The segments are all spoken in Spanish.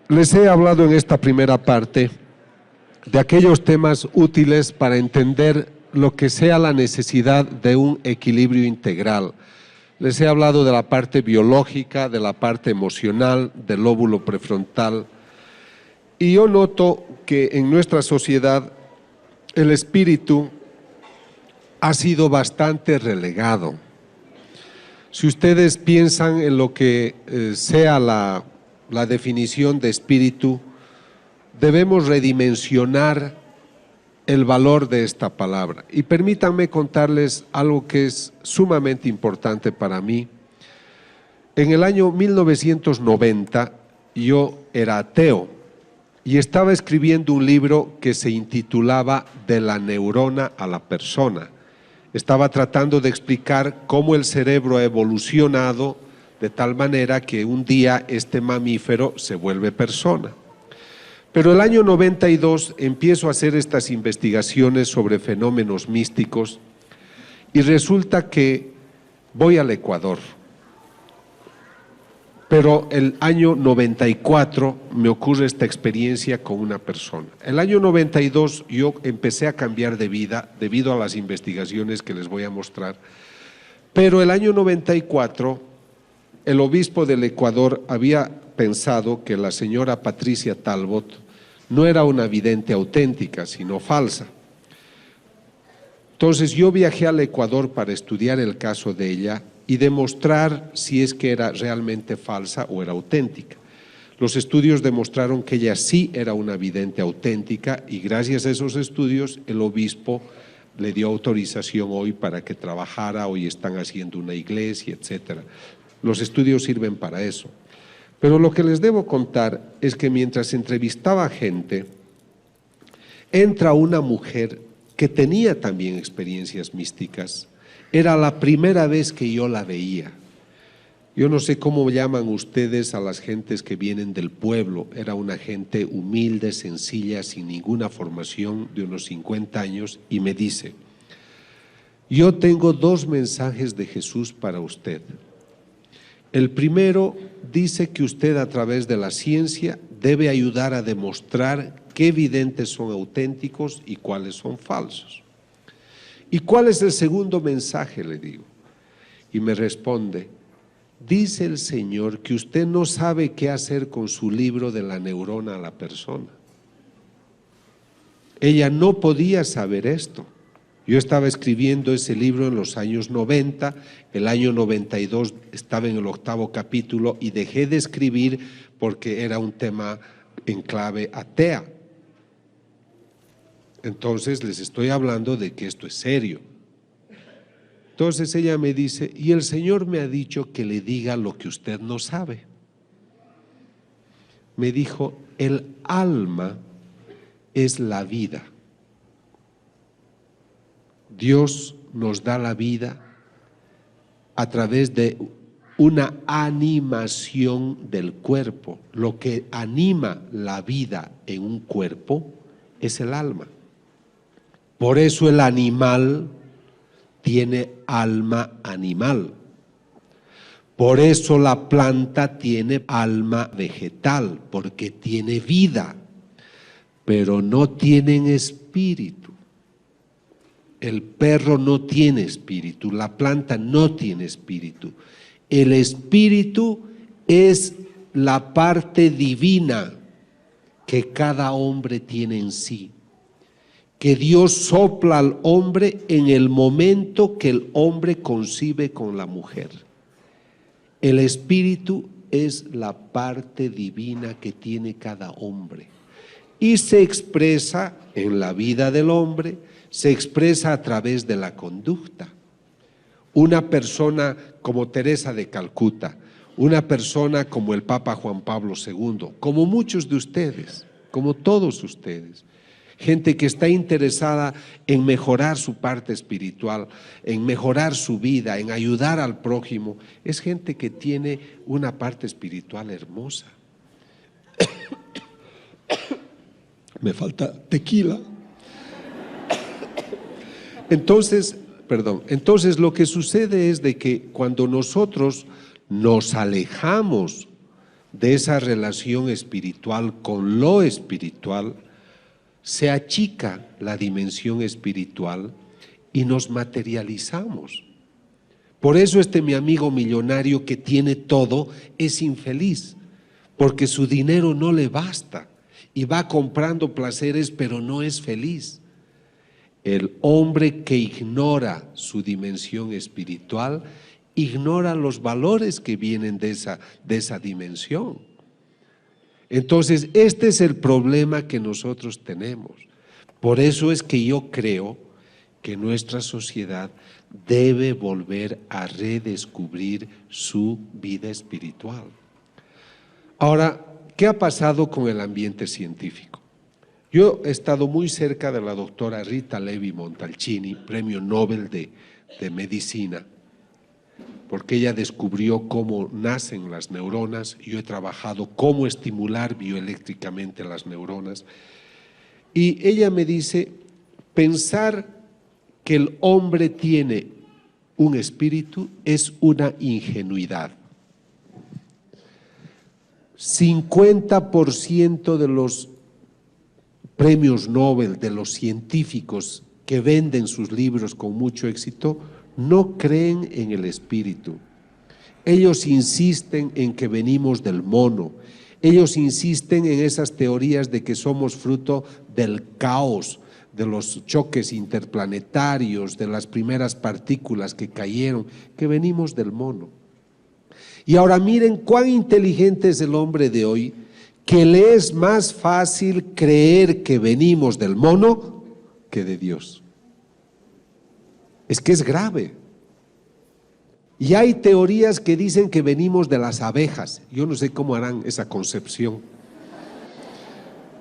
Les he hablado en esta primera parte de aquellos temas útiles para entender lo que sea la necesidad de un equilibrio integral. Les he hablado de la parte biológica, de la parte emocional, del lóbulo prefrontal. Y yo noto que en nuestra sociedad el espíritu ha sido bastante relegado. Si ustedes piensan en lo que sea la definición de espíritu, debemos redimensionar el valor de esta palabra. Y permítanme contarles algo que es sumamente importante para mí. En el año 1990 yo era ateo y estaba escribiendo un libro que se intitulaba De la neurona a la persona. Estaba tratando de explicar cómo el cerebro ha evolucionado de tal manera que un día este mamífero se vuelve persona. Pero el año 92 empiezo a hacer estas investigaciones sobre fenómenos místicos y resulta que voy al Ecuador. Pero el año 94 me ocurre esta experiencia con una persona. El año 92 yo empecé a cambiar de vida debido a las investigaciones que les voy a mostrar. Pero el año 94 el obispo del Ecuador había pensado que la señora Patricia Talbot no era una vidente auténtica, sino falsa. Entonces yo viajé al Ecuador para estudiar el caso de ella y demostrar si es que era realmente falsa o era auténtica. Los estudios demostraron que ella sí era una vidente auténtica y gracias a esos estudios el obispo le dio autorización hoy para que trabajara, hoy están haciendo una iglesia, etcétera. Los estudios sirven para eso. Pero lo que les debo contar es que mientras entrevistaba gente, entra una mujer que tenía también experiencias místicas. Era la primera vez que yo la veía. Yo no sé cómo llaman ustedes a las gentes que vienen del pueblo. Era una gente humilde, sencilla, sin ninguna formación, de unos 50 años, y me dice: yo tengo 2 mensajes de Jesús para usted. El primero dice que usted a través de la ciencia debe ayudar a demostrar qué videntes son auténticos y cuáles son falsos. ¿Y cuál es el segundo mensaje?, le digo. Y me responde: dice el Señor que usted no sabe qué hacer con su libro de la neurona a la persona. Ella no podía saber esto. Yo estaba escribiendo ese libro en los años 90, el año 92 estaba en el 8º capítulo y dejé de escribir porque era un tema en clave atea. Entonces les estoy hablando de que esto es serio. Entonces ella me dice: y el Señor me ha dicho que le diga lo que usted no sabe. Me dijo: el alma es la vida. Dios nos da la vida a través de una animación del cuerpo. Lo que anima la vida en un cuerpo es el alma. Por eso el animal tiene alma animal. Por eso la planta tiene alma vegetal, porque tiene vida, pero no tienen espíritu. El perro no tiene espíritu, la planta no tiene espíritu. El espíritu es la parte divina que cada hombre tiene en sí, que Dios sopla al hombre en el momento que el hombre concibe con la mujer. El espíritu es la parte divina que tiene cada hombre y se expresa en la vida del hombre, se expresa a través de la conducta. Una persona como Teresa de Calcuta, una persona como el Papa Juan Pablo II, como muchos de ustedes, como todos ustedes, gente que está interesada en mejorar su parte espiritual, en mejorar su vida, en ayudar al prójimo, es gente que tiene una parte espiritual hermosa. Me falta tequila. Entonces lo que sucede es de que cuando nosotros nos alejamos de esa relación espiritual con lo espiritual, se achica la dimensión espiritual y nos materializamos. Por eso mi amigo millonario que tiene todo es infeliz, porque su dinero no le basta y va comprando placeres, pero no es feliz. El hombre que ignora su dimensión espiritual, ignora los valores que vienen de esa dimensión. Entonces, este es el problema que nosotros tenemos. Por eso es que yo creo que nuestra sociedad debe volver a redescubrir su vida espiritual. Ahora, ¿qué ha pasado con el ambiente científico? Yo he estado muy cerca de la doctora Rita Levi Montalcini, premio Nobel de Medicina, porque ella descubrió cómo nacen las neuronas. Yo he trabajado cómo estimular bioeléctricamente las neuronas. Y ella me dice, pensar que el hombre tiene un espíritu es una ingenuidad. 50% de los premios Nobel, de los científicos que venden sus libros con mucho éxito, no creen en el espíritu. Ellos insisten en que venimos del mono. Ellos insisten en esas teorías de que somos fruto del caos, de los choques interplanetarios, de las primeras partículas que cayeron, que venimos del mono. Y ahora miren cuán inteligente es el hombre de hoy, que le es más fácil creer que venimos del mono que de Dios. Es que es grave. Y hay teorías que dicen que venimos de las abejas. Yo no sé cómo harán esa concepción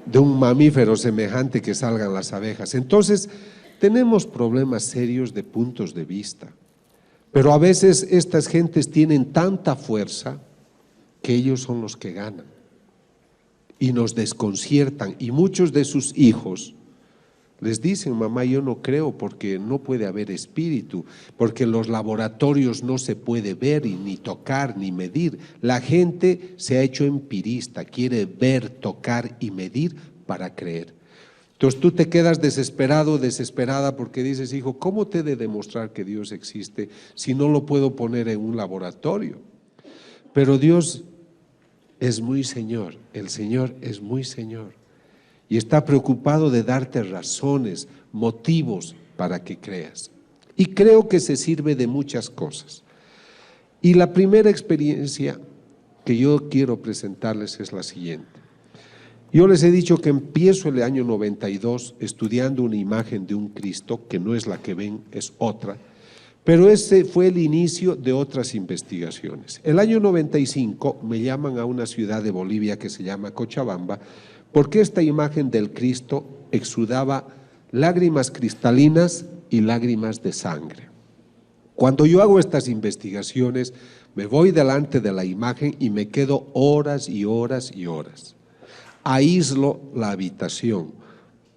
de un mamífero semejante que salgan las abejas. Entonces, tenemos problemas serios de puntos de vista. Pero a veces estas gentes tienen tanta fuerza que ellos son los que ganan y nos desconciertan. Y muchos de sus hijos les dicen, mamá, yo no creo porque no puede haber espíritu, porque en los laboratorios no se puede ver y ni tocar ni medir. La gente se ha hecho empirista, quiere ver, tocar y medir para creer. Entonces tú te quedas desesperado, desesperada, porque dices, hijo, ¿cómo te he de demostrar que Dios existe si no lo puedo poner en un laboratorio? Pero Dios es muy Señor, el Señor es muy Señor. Y está preocupado de darte razones, motivos para que creas. Y creo que se sirve de muchas cosas. Y la primera experiencia que yo quiero presentarles es la siguiente. Yo les he dicho que empiezo el año 92 estudiando una imagen de un Cristo, que no es la que ven, es otra, pero ese fue el inicio de otras investigaciones. El año 95 me llaman a una ciudad de Bolivia que se llama Cochabamba, porque esta imagen del Cristo exudaba lágrimas cristalinas y lágrimas de sangre. Cuando yo hago estas investigaciones, me voy delante de la imagen y me quedo horas y horas y horas. Aíslo la habitación,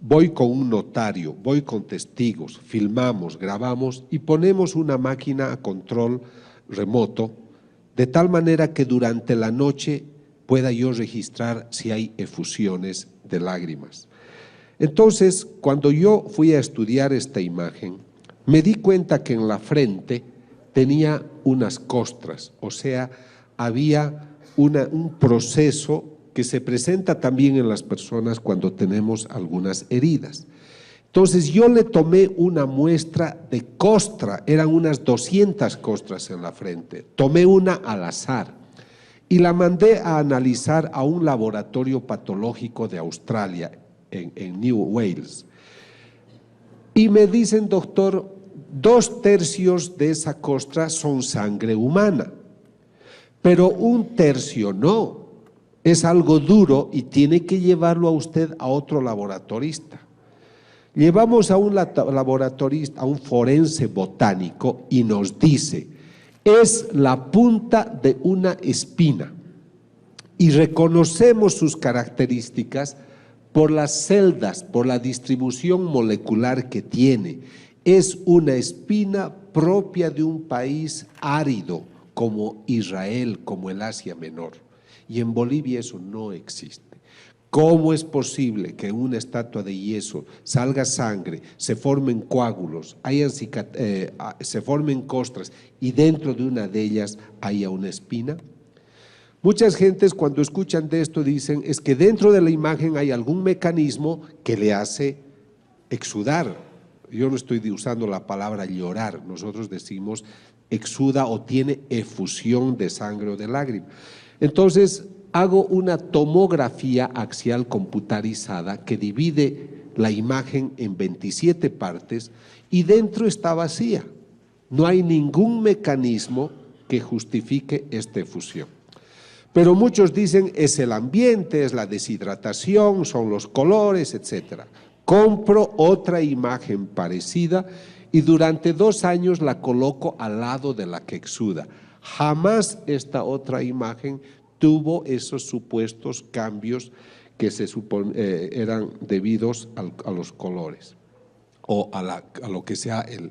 voy con un notario, voy con testigos, filmamos, grabamos y ponemos una máquina a control remoto, de tal manera que durante la noche pueda yo registrar si hay efusiones de lágrimas. Entonces, cuando yo fui a estudiar esta imagen, me di cuenta que en la frente tenía unas costras, o sea, había un proceso que se presenta también en las personas cuando tenemos algunas heridas. Entonces yo le tomé una muestra de costra, eran unas 200 costras en la frente, tomé una al azar y la mandé a analizar a un laboratorio patológico de Australia, en New Wales. Y me dicen, doctor, 2/3 de esa costra son sangre humana, pero 1/3 no. Es algo duro y tiene que llevarlo a usted a otro laboratorista. Llevamos a un laboratorista, a un forense botánico, y nos dice, es la punta de una espina. Y reconocemos sus características por las celdas, por la distribución molecular que tiene. Es una espina propia de un país árido como Israel, como el Asia Menor. Y en Bolivia eso no existe. ¿Cómo es posible que en una estatua de yeso salga sangre, se formen coágulos, se formen costras y dentro de una de ellas haya una espina? Muchas gentes cuando escuchan de esto dicen es que dentro de la imagen hay algún mecanismo que le hace exudar. Yo no estoy usando la palabra llorar, nosotros decimos exuda o tiene efusión de sangre o de lágrima. Entonces hago una tomografía axial computarizada que divide la imagen en 27 partes y dentro está vacía. No hay ningún mecanismo que justifique esta efusión. Pero muchos dicen es el ambiente, es la deshidratación, son los colores, etc. Compro otra imagen parecida y durante 2 años la coloco al lado de la que exuda. Jamás esta otra imagen tuvo esos supuestos cambios que se eran debidos a los colores o a lo que sea el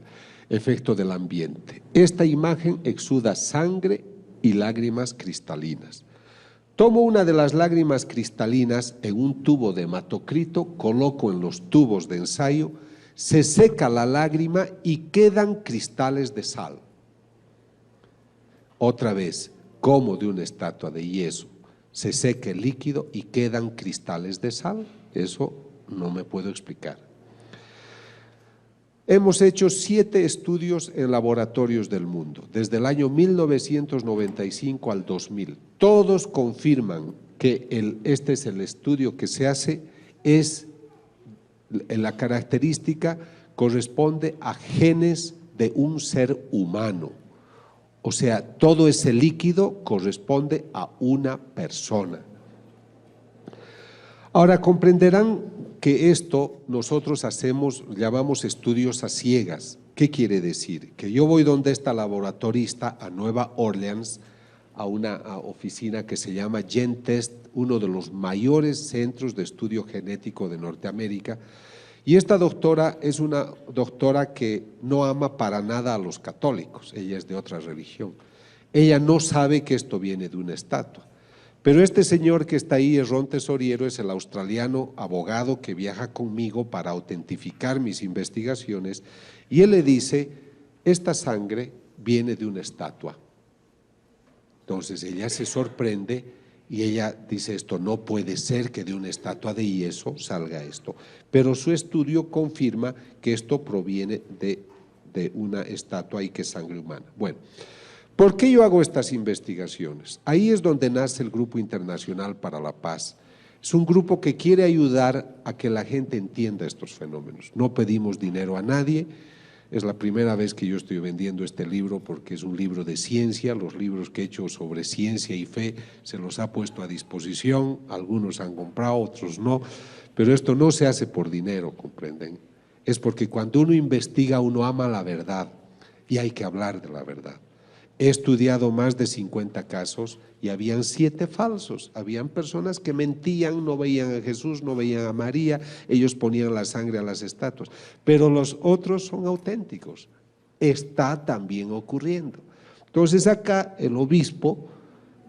efecto del ambiente. Esta imagen exuda sangre y lágrimas cristalinas. Tomo una de las lágrimas cristalinas en un tubo de hematocrito, coloco en los tubos de ensayo, se seca la lágrima y quedan cristales de sal. Otra vez, como de una estatua de yeso, se seca el líquido y quedan cristales de sal. Eso no me puedo explicar. Hemos hecho 7 estudios en laboratorios del mundo, desde el año 1995 al 2000. Todos confirman que este es el estudio que se hace, la característica corresponde a genes de un ser humano. O sea, todo ese líquido corresponde a una persona. Ahora comprenderán que esto nosotros llamamos estudios a ciegas. ¿Qué quiere decir? Que yo voy donde está laboratorista a Nueva Orleans, a una oficina que se llama GenTest, uno de los mayores centros de estudio genético de Norteamérica, y esta doctora es una doctora que no ama para nada a los católicos, ella es de otra religión. Ella no sabe que esto viene de una estatua. Pero este señor que está ahí, Ron Tesoriero, es el australiano abogado que viaja conmigo para autentificar mis investigaciones, y él le dice, esta sangre viene de una estatua. Entonces ella se sorprende y ella dice, esto no puede ser que de una estatua de yeso salga esto. Pero su estudio confirma que esto proviene de una estatua y que es sangre humana. Bueno, ¿por qué yo hago estas investigaciones? Ahí es donde nace el Grupo Internacional para la Paz. Es un grupo que quiere ayudar a que la gente entienda estos fenómenos. No pedimos dinero a nadie. Es la primera vez que yo estoy vendiendo este libro porque es un libro de ciencia. Los libros que he hecho sobre ciencia y fe se los ha puesto a disposición. Algunos han comprado, otros no. Pero esto no se hace por dinero, ¿comprenden? Es porque cuando uno investiga, uno ama la verdad y hay que hablar de la verdad. He estudiado más de 50 casos y habían 7 falsos. Habían personas que mentían, no veían a Jesús, no veían a María, ellos ponían la sangre a las estatuas. Pero los otros son auténticos. Está también ocurriendo. Entonces acá el obispo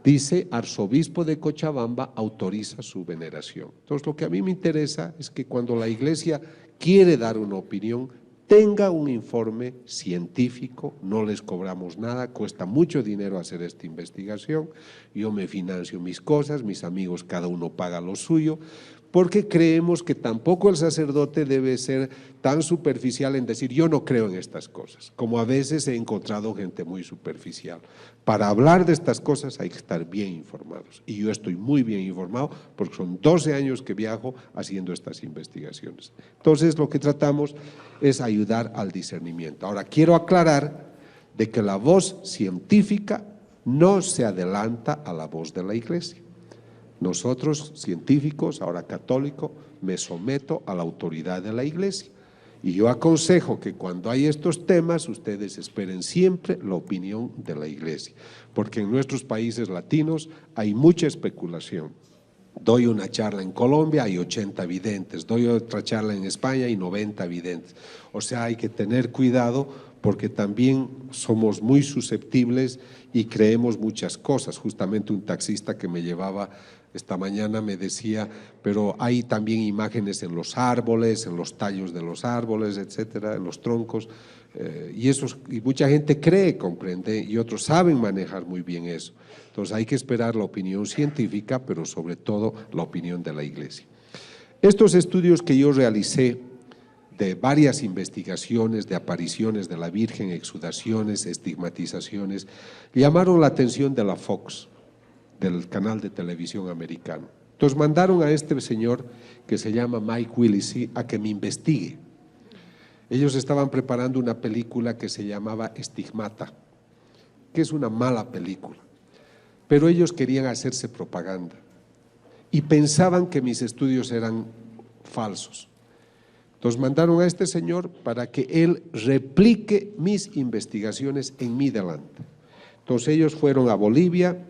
dice, arzobispo de Cochabamba autoriza su veneración. Entonces lo que a mí me interesa es que cuando la iglesia quiere dar una opinión, tenga un informe científico, no les cobramos nada, cuesta mucho dinero hacer esta investigación, yo me financio mis cosas, mis amigos cada uno paga lo suyo, porque creemos que tampoco el sacerdote debe ser tan superficial en decir yo no creo en estas cosas, como a veces he encontrado gente muy superficial. Para hablar de estas cosas hay que estar bien informados y yo estoy muy bien informado porque son 12 años que viajo haciendo estas investigaciones. Entonces lo que tratamos es ayudar al discernimiento. Ahora quiero aclarar de que la voz científica no se adelanta a la voz de la iglesia. Nosotros, científicos, ahora católico, me someto a la autoridad de la iglesia. Y yo aconsejo que cuando hay estos temas, ustedes esperen siempre la opinión de la iglesia, porque en nuestros países latinos hay mucha especulación. Doy una charla en Colombia, hay 80 videntes, doy otra charla en España y 90 videntes. O sea, hay que tener cuidado porque también somos muy susceptibles y creemos muchas cosas. Justamente un taxista que me llevaba esta mañana me decía, pero hay también imágenes en los árboles, en los tallos de los árboles, etcétera, en los troncos, y mucha gente cree, comprende, y otros saben manejar muy bien eso. Entonces hay que esperar la opinión científica, pero sobre todo la opinión de la Iglesia. Estos estudios que yo realicé de varias investigaciones de apariciones de la Virgen, exudaciones, estigmatizaciones, llamaron la atención de la Fox, del canal de televisión americano. Entonces mandaron a este señor que se llama Mike Willesee a que me investigue. Ellos estaban preparando una película que se llamaba Estigmata, que es una mala película, pero ellos querían hacerse propaganda y pensaban que mis estudios eran falsos. Entonces mandaron a este señor para que él replique mis investigaciones en mi delante. Entonces ellos fueron a Bolivia,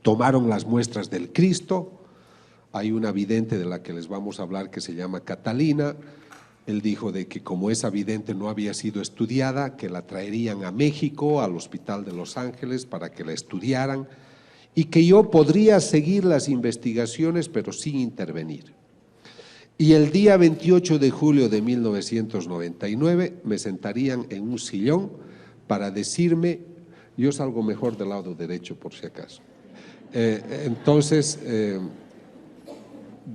tomaron las muestras del Cristo. Hay una vidente de la que les vamos a hablar que se llama Catalina. Él dijo de que como esa vidente no había sido estudiada, que la traerían a México, al Hospital de Los Ángeles, para que la estudiaran y que yo podría seguir las investigaciones pero sin intervenir. Y el día 28 de julio de 1999 me sentarían en un sillón para decirme, yo salgo mejor del lado derecho por si acaso. Entonces,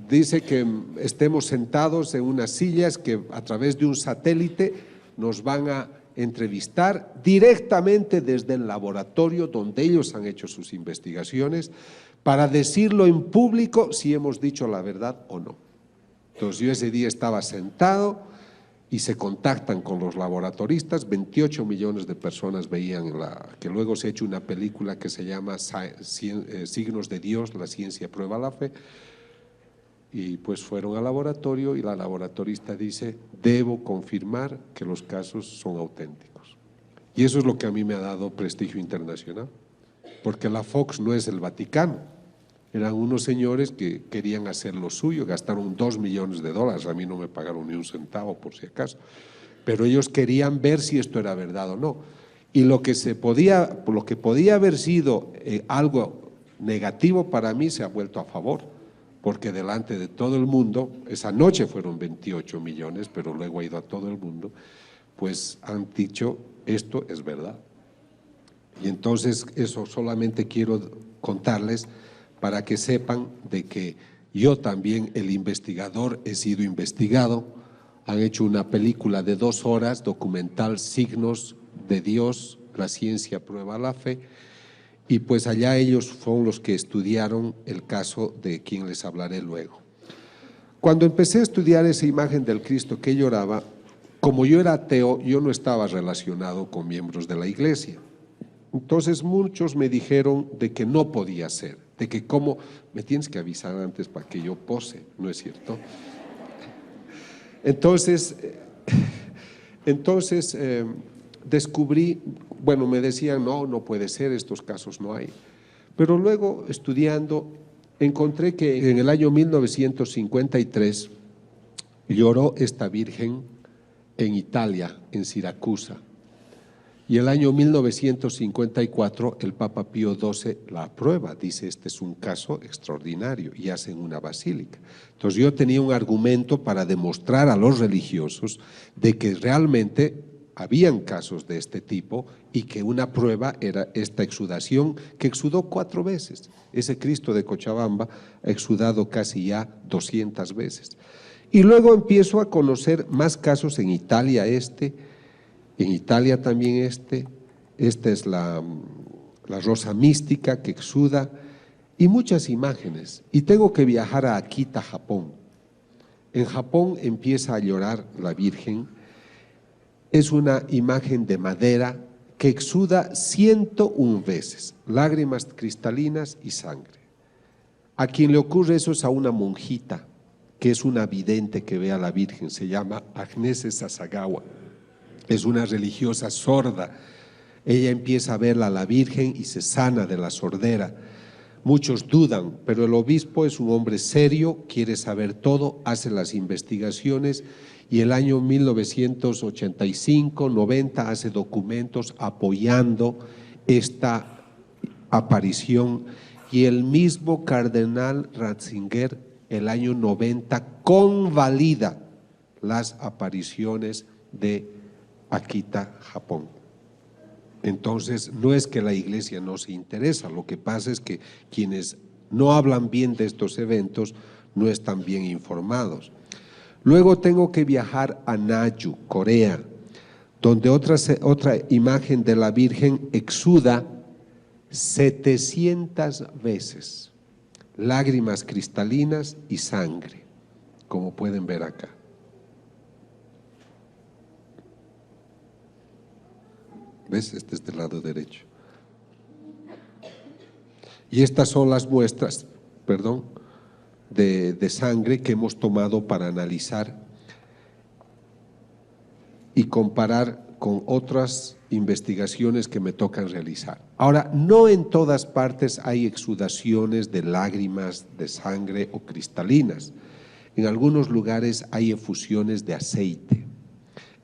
dice que estemos sentados en unas sillas que a través de un satélite nos van a entrevistar directamente desde el laboratorio donde ellos han hecho sus investigaciones para decirlo en público si hemos dicho la verdad o no. Entonces yo ese día estaba sentado y se contactan con los laboratoristas, 28 millones de personas veían que luego se ha hecho una película que se llama Signos de Dios, la ciencia prueba la fe, y pues fueron al laboratorio y la laboratorista dice, debo confirmar que los casos son auténticos. Y eso es lo que a mí me ha dado prestigio internacional, porque la Fox no es el Vaticano. Eran unos señores que querían hacer lo suyo, gastaron $2 millones, a mí no me pagaron ni un centavo por si acaso, pero ellos querían ver si esto era verdad o no. Y lo que podía haber sido algo negativo para mí se ha vuelto a favor, porque delante de todo el mundo, esa noche fueron 28 millones, pero luego ha ido a todo el mundo, pues han dicho, esto es verdad. Y entonces eso solamente quiero contarles para que sepan de que yo también, el investigador, he sido investigado. Han hecho una película de 2 horas, documental Signos de Dios, la ciencia prueba la fe, y pues allá ellos fueron los que estudiaron el caso de quien les hablaré luego. Cuando empecé a estudiar esa imagen del Cristo que lloraba, como yo era ateo, yo no estaba relacionado con miembros de la iglesia. Entonces muchos me dijeron de que no podía ser, de que cómo, me tienes que avisar antes para que yo pose, ¿no es cierto? Entonces descubrí, bueno, me decían, no puede ser, estos casos no hay. Pero luego, estudiando, encontré que en el año 1953 lloró esta Virgen en Italia, en Siracusa. Y el año 1954 el Papa Pío XII la aprueba, dice este es un caso extraordinario y hacen una basílica. Entonces yo tenía un argumento para demostrar a los religiosos de que realmente habían casos de este tipo y que una prueba era esta exudación que exudó 4 veces. Ese Cristo de Cochabamba ha exudado casi ya 200 veces. Y luego empiezo a conocer más casos en Italia en Italia también esta es la rosa mística que exuda y muchas imágenes. Y tengo que viajar a Akita, Japón. En Japón empieza a llorar la Virgen. Es una imagen de madera que exuda 101 veces, lágrimas cristalinas y sangre. A quien le ocurre eso es a una monjita, que es una vidente que ve a la Virgen, se llama Agnese Sasagawa. Es una religiosa sorda. Ella empieza a verla a la Virgen y se sana de la sordera. Muchos dudan, pero el obispo es un hombre serio, quiere saber todo, hace las investigaciones y el año 1985-90 hace documentos apoyando esta aparición, y el mismo cardenal Ratzinger el año 90 convalida las apariciones de Akita, Japón. Entonces, no es que la Iglesia no se interesa, lo que pasa es que quienes no hablan bien de estos eventos no están bien informados. Luego tengo que viajar a Naju, Corea, donde otra imagen de la Virgen exuda 700 veces, lágrimas cristalinas y sangre, como pueden ver acá. ¿Ves? Este es del lado derecho. Y estas son las muestras, de sangre que hemos tomado para analizar y comparar con otras investigaciones que me tocan realizar. Ahora, no en todas partes hay exudaciones de lágrimas, de sangre o cristalinas. En algunos lugares hay efusiones de aceite.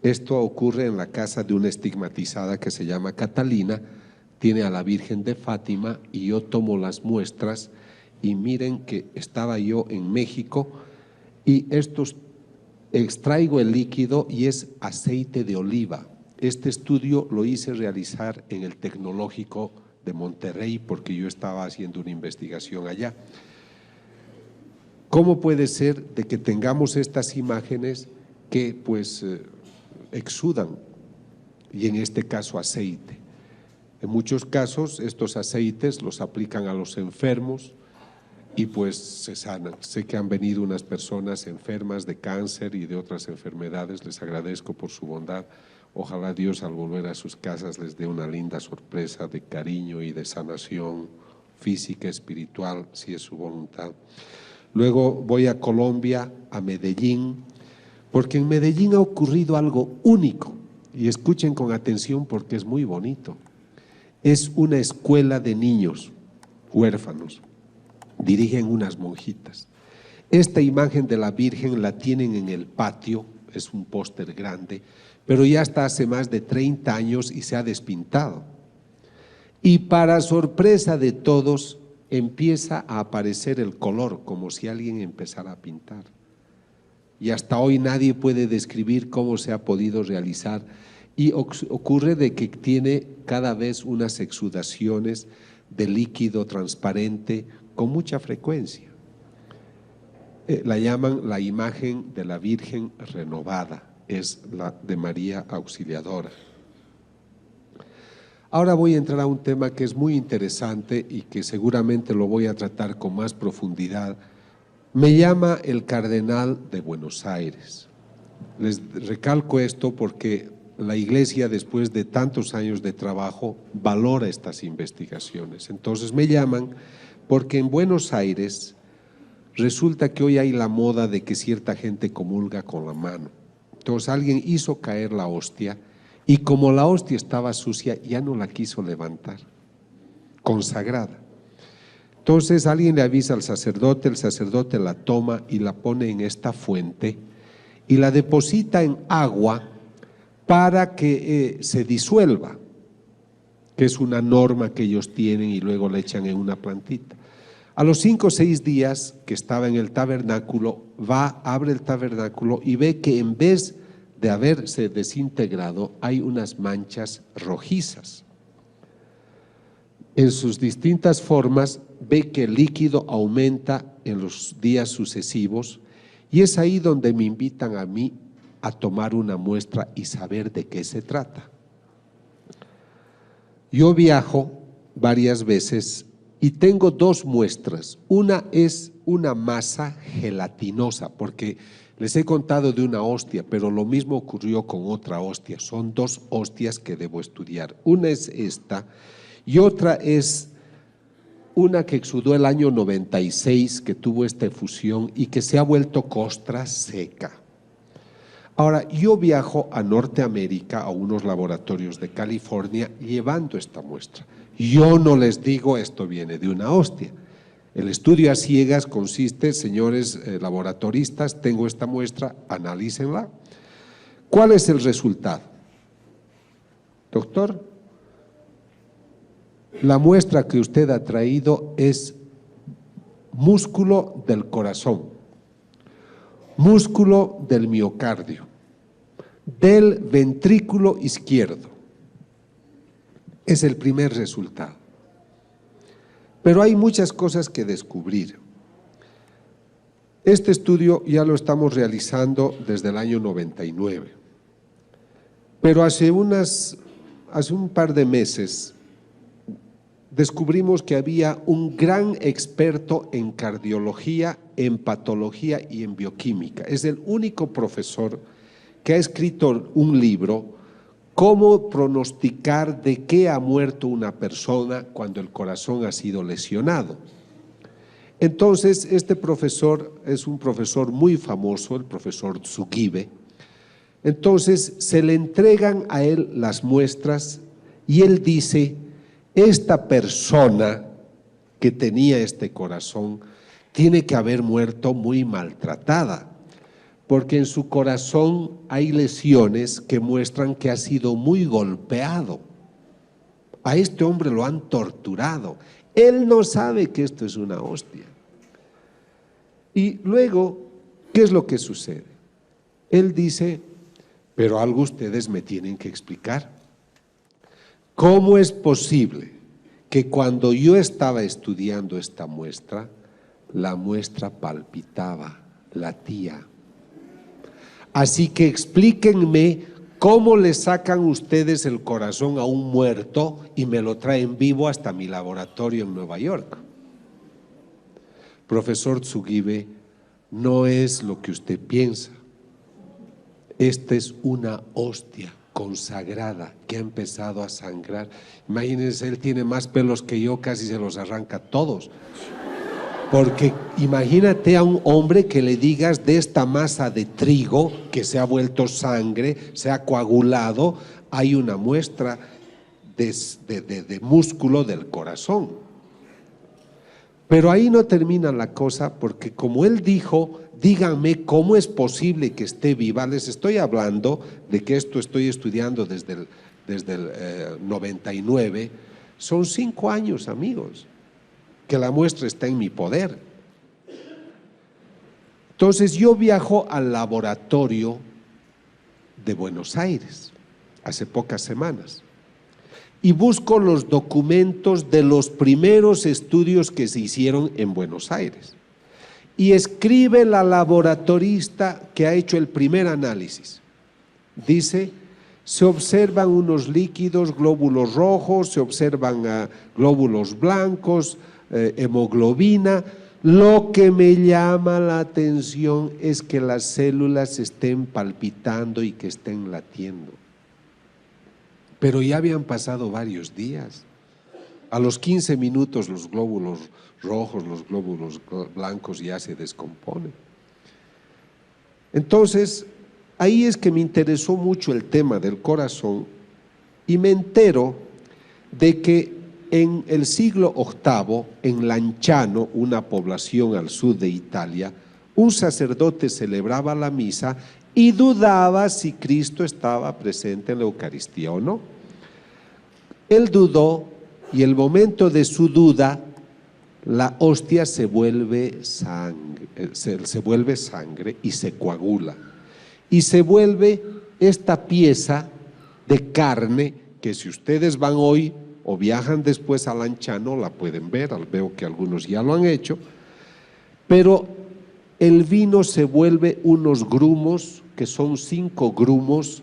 Esto ocurre en la casa de una estigmatizada que se llama Catalina, tiene a la Virgen de Fátima, y yo tomo las muestras y miren que estaba yo en México y extraigo el líquido y es aceite de oliva. Este estudio lo hice realizar en el Tecnológico de Monterrey porque yo estaba haciendo una investigación allá. ¿Cómo puede ser de que tengamos estas imágenes que pues exudan, y en este caso aceite? En muchos casos estos aceites los aplican a los enfermos y pues se sanan. Sé que han venido unas personas enfermas de cáncer y de otras enfermedades, les agradezco por su bondad. Ojalá Dios al volver a sus casas les dé una linda sorpresa de cariño y de sanación física, espiritual, si es su voluntad. Luego voy a Colombia, a Medellín, porque en Medellín ha ocurrido algo único, y escuchen con atención porque es muy bonito. Es una escuela de niños huérfanos, dirigen unas monjitas. Esta imagen de la Virgen la tienen en el patio, es un póster grande, pero ya está hace más de 30 años y se ha despintado. Y para sorpresa de todos, empieza a aparecer el color, como si alguien empezara a pintar. Y hasta hoy nadie puede describir cómo se ha podido realizar. Y ocurre de que tiene cada vez unas exudaciones de líquido transparente con mucha frecuencia. La llaman la imagen de la Virgen renovada, es la de María Auxiliadora. Ahora voy a entrar a un tema que es muy interesante y que seguramente lo voy a tratar con más profundidad. Me llama el cardenal de Buenos Aires. Les recalco esto porque la Iglesia, después de tantos años de trabajo, valora estas investigaciones. Entonces me llaman porque en Buenos Aires resulta que hoy hay la moda de que cierta gente comulga con la mano. Entonces alguien hizo caer la hostia y como la hostia estaba sucia, ya no la quiso levantar, consagrada. Entonces alguien le avisa al sacerdote, el sacerdote la toma y la pone en esta fuente y la deposita en agua para que se disuelva, que es una norma que ellos tienen, y luego la echan en una plantita. A los 5 o 6 días que estaba en el tabernáculo, abre el tabernáculo y ve que en vez de haberse desintegrado hay unas manchas rojizas. En sus distintas formas ve que el líquido aumenta en los días sucesivos y es ahí donde me invitan a mí a tomar una muestra y saber de qué se trata. Yo viajo varias veces y tengo 2 muestras. Una es una masa gelatinosa, porque les he contado de una hostia, pero lo mismo ocurrió con otra hostia. Son 2 hostias que debo estudiar. Una es esta y otra es una que exudó el año 96, que tuvo esta efusión y que se ha vuelto costra seca. Ahora, yo viajo a Norteamérica, a unos laboratorios de California, llevando esta muestra. Yo no les digo esto viene de una hostia, El estudio a ciegas consiste, señores laboratoristas, tengo esta muestra, analícenla. ¿Cuál es el resultado? Doctor, la muestra que usted ha traído es músculo del corazón, músculo del miocardio, del ventrículo izquierdo. Es el primer resultado. Pero hay muchas cosas que descubrir. Este estudio ya lo estamos realizando desde el año 99. Pero hace un par de meses descubrimos que había un gran experto en cardiología, en patología y en bioquímica. Es el único profesor que ha escrito un libro, Cómo pronosticar de qué ha muerto una persona cuando el corazón ha sido lesionado. Entonces, este profesor es un profesor muy famoso, el profesor Tsugibe. Entonces, se le entregan a él las muestras y él dice, esta persona que tenía este corazón tiene que haber muerto muy maltratada, porque en su corazón hay lesiones que muestran que ha sido muy golpeado. A este hombre lo han torturado. Él no sabe que esto es una hostia. Y luego, ¿qué es lo que sucede? Él dice, pero algo ustedes me tienen que explicar. ¿Cómo es posible que cuando yo estaba estudiando esta muestra, la muestra palpitaba, latía? Así que explíquenme cómo le sacan ustedes el corazón a un muerto y me lo traen vivo hasta mi laboratorio en Nueva York. Profesor Tsugibe, no es lo que usted piensa. Esta es una hostia consagrada que ha empezado a sangrar. Imagínense, él tiene más pelos que yo, casi se los arranca todos. Porque imagínate a un hombre que le digas de esta masa de trigo que se ha vuelto sangre, se ha coagulado, hay una muestra de músculo del corazón. Pero ahí no termina la cosa, porque como él dijo, díganme cómo es posible que esté viva. Les estoy hablando de que esto estoy estudiando desde el 99, son 5 años, amigos, que la muestra está en mi poder. Entonces yo viajo al laboratorio de Buenos Aires hace pocas semanas y busco los documentos de los primeros estudios que se hicieron en Buenos Aires. Y escribe la laboratorista que ha hecho el primer análisis. Dice, se observan unos líquidos, glóbulos rojos, se observan glóbulos blancos, hemoglobina. Lo que me llama la atención es que las células estén palpitando y que estén latiendo. Pero ya habían pasado varios días. A los 15 minutos los glóbulos rojos, los glóbulos blancos ya se descomponen. Entonces, ahí es que me interesó mucho el tema del corazón y me entero de que en el siglo VIII, en Lanciano, una población al sur de Italia, un sacerdote celebraba la misa y dudaba si Cristo estaba presente en la Eucaristía o no. Él dudó y el momento de su duda, la hostia se vuelve sangre y se coagula. Y se vuelve esta pieza de carne que si ustedes van hoy o viajan después a Lanciano, la pueden ver, veo que algunos ya lo han hecho, pero el vino se vuelve unos grumos que son 5 grumos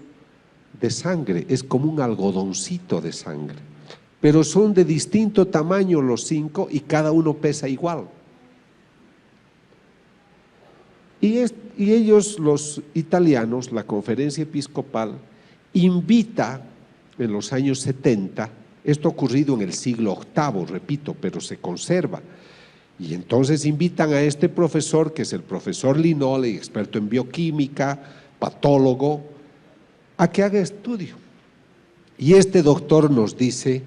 de sangre, es como un algodoncito de sangre, pero son de distinto tamaño los 5 y cada uno pesa igual. Y ellos, los italianos, la conferencia episcopal, invita en los años 70, esto ha ocurrido en el siglo VIII, repito, pero se conserva, y entonces invitan a este profesor, que es el profesor Linole, experto en bioquímica, patólogo, a que haga estudio. Y este doctor nos dice,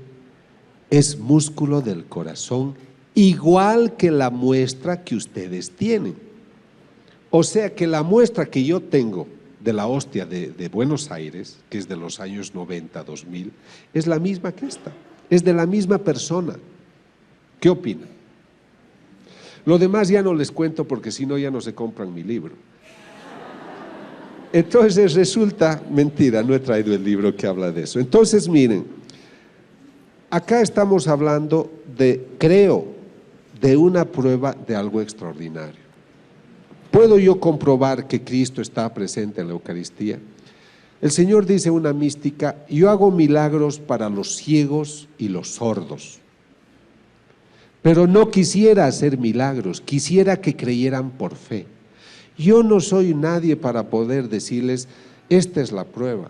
es músculo del corazón igual que la muestra que ustedes tienen. O sea que la muestra que yo tengo de la hostia de Buenos Aires, que es de los años 90, 2000, es la misma que esta, es de la misma persona. ¿Qué opinan? Lo demás ya no les cuento porque si no ya no se compran mi libro. Entonces resulta, mentira, no he traído el libro que habla de eso. Entonces miren, acá estamos hablando creo, de una prueba de algo extraordinario. ¿Puedo yo comprobar que Cristo está presente en la Eucaristía? El Señor dice una mística: yo hago milagros para los ciegos y los sordos. Pero no quisiera hacer milagros, quisiera que creyeran por fe. Yo no soy nadie para poder decirles, esta es la prueba.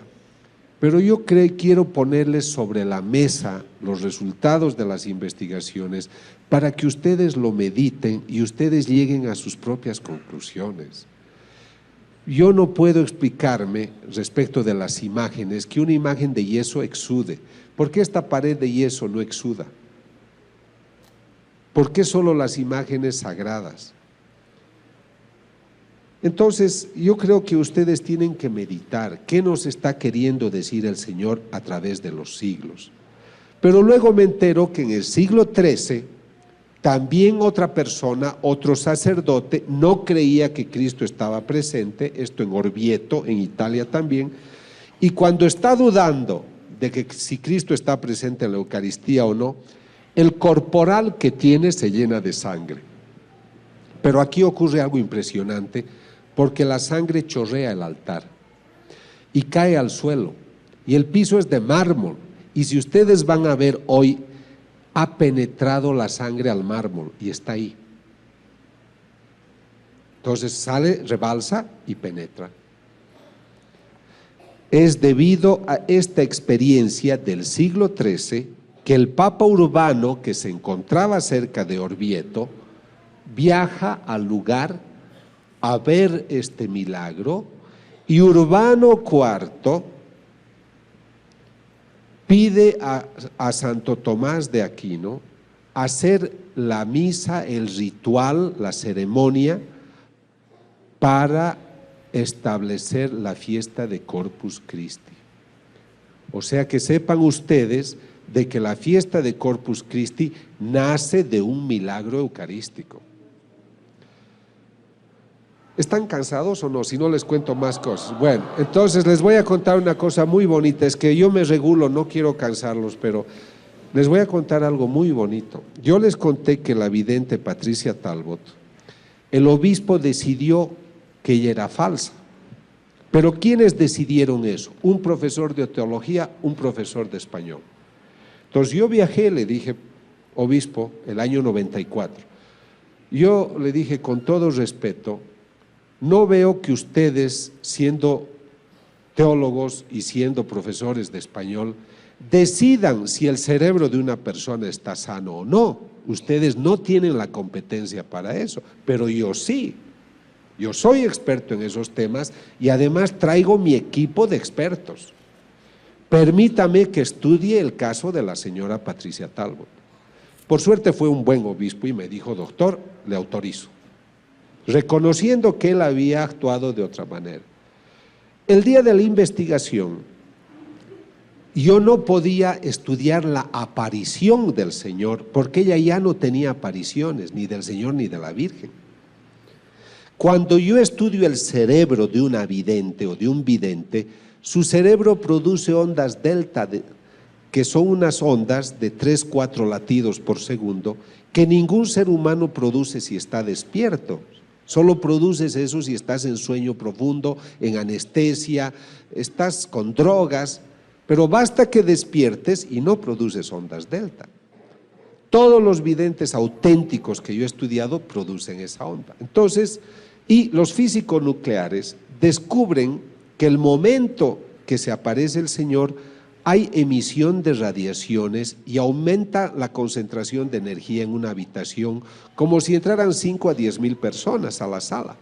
Pero yo quiero ponerles sobre la mesa los resultados de las investigaciones para que ustedes lo mediten y ustedes lleguen a sus propias conclusiones. Yo no puedo explicarme respecto de las imágenes, que una imagen de yeso exude. ¿Por qué esta pared de yeso no exuda? ¿Por qué solo las imágenes sagradas? Entonces, yo creo que ustedes tienen que meditar qué nos está queriendo decir el Señor a través de los siglos. Pero luego me entero que en el siglo XIII, también otra persona, otro sacerdote, no creía que Cristo estaba presente, esto en Orvieto, en Italia también, y cuando está dudando de que si Cristo está presente en la Eucaristía o no, el corporal que tiene se llena de sangre. Pero aquí ocurre algo impresionante, porque la sangre chorrea el altar y cae al suelo, y el piso es de mármol, y si ustedes van a ver hoy, ha penetrado la sangre al mármol y está ahí. Entonces sale, rebalsa y penetra. Es debido a esta experiencia del siglo XIII que el Papa Urbano, que se encontraba cerca de Orvieto, viaja al lugar a ver este milagro, y Urbano IV pide a Santo Tomás de Aquino hacer la misa, el ritual, la ceremonia para establecer la fiesta de Corpus Christi. O sea que sepan ustedes de que la fiesta de Corpus Christi nace de un milagro eucarístico. ¿Están cansados o no? Si no les cuento más cosas. Bueno, entonces les voy a contar una cosa muy bonita. Es que yo me regulo, no quiero cansarlos, pero les voy a contar algo muy bonito. Yo les conté que la vidente Patricia Talbot, el obispo decidió que ella era falsa. Pero ¿quiénes decidieron eso? Un profesor de teología, un profesor de español. Entonces yo viajé, le dije, obispo, el año 94. Yo le dije con todo respeto, no veo que ustedes, siendo teólogos y siendo profesores de español, decidan si el cerebro de una persona está sano o no. Ustedes no tienen la competencia para eso, pero yo sí. Yo soy experto en esos temas y además traigo mi equipo de expertos. Permítame que estudie el caso de la señora Patricia Talbot. Por suerte fue un buen obispo y me dijo, doctor, le autorizo, reconociendo que él había actuado de otra manera. El día de la investigación, yo no podía estudiar la aparición del Señor, porque ella ya no tenía apariciones, ni del Señor ni de la Virgen. Cuando yo estudio el cerebro de una vidente o de un vidente, su cerebro produce ondas delta, que son unas ondas de 3-4 latidos por segundo, que ningún ser humano produce si está despierto. Solo produces eso si estás en sueño profundo, en anestesia, estás con drogas, pero basta que despiertes y no produces ondas delta. Todos los videntes auténticos que yo he estudiado producen esa onda. Entonces, y los físicos nucleares descubren que el momento que se aparece el Señor hay emisión de radiaciones y aumenta la concentración de energía en una habitación como si entraran 5 a 10 mil personas a la sala.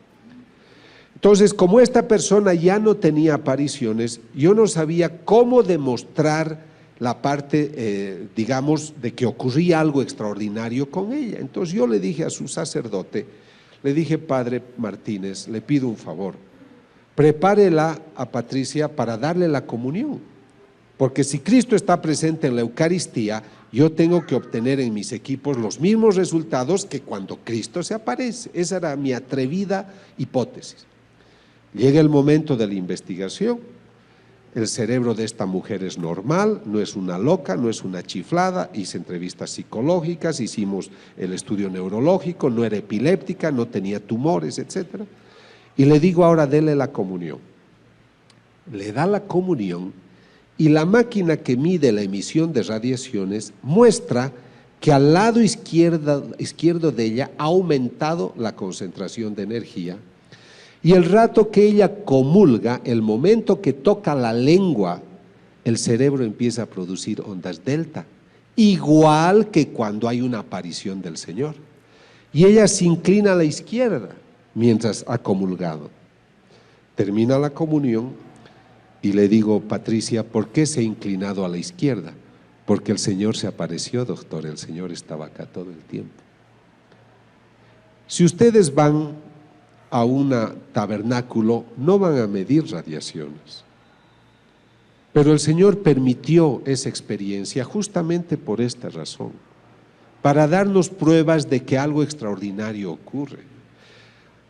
Entonces, como esta persona ya no tenía apariciones, yo no sabía cómo demostrar la parte, digamos, de que ocurría algo extraordinario con ella. Entonces yo le dije a su sacerdote, le dije: Padre Martínez, le pido un favor, prepárela a Patricia para darle la comunión, porque si Cristo está presente en la Eucaristía, yo tengo que obtener en mis equipos los mismos resultados que cuando Cristo se aparece. Esa era mi atrevida hipótesis. Llega el momento de la investigación. El cerebro de esta mujer es normal, no es una loca, no es una chiflada. Hice entrevistas psicológicas, hicimos el estudio neurológico, no era epiléptica, no tenía tumores, etc. Y le digo: ahora dele la comunión. Le da la comunión y la máquina que mide la emisión de radiaciones muestra que al lado izquierdo de ella ha aumentado la concentración de energía. Y el rato que ella comulga, el momento que toca la lengua, el cerebro empieza a producir ondas delta, igual que cuando hay una aparición del Señor. Y ella se inclina a la izquierda mientras ha comulgado. Termina la comunión y le digo: Patricia, ¿por qué se ha inclinado a la izquierda? Porque el Señor se apareció, doctor, el Señor estaba acá todo el tiempo. Si ustedes van a un tabernáculo, no van a medir radiaciones, pero el Señor permitió esa experiencia justamente por esta razón, para darnos pruebas de que algo extraordinario ocurre.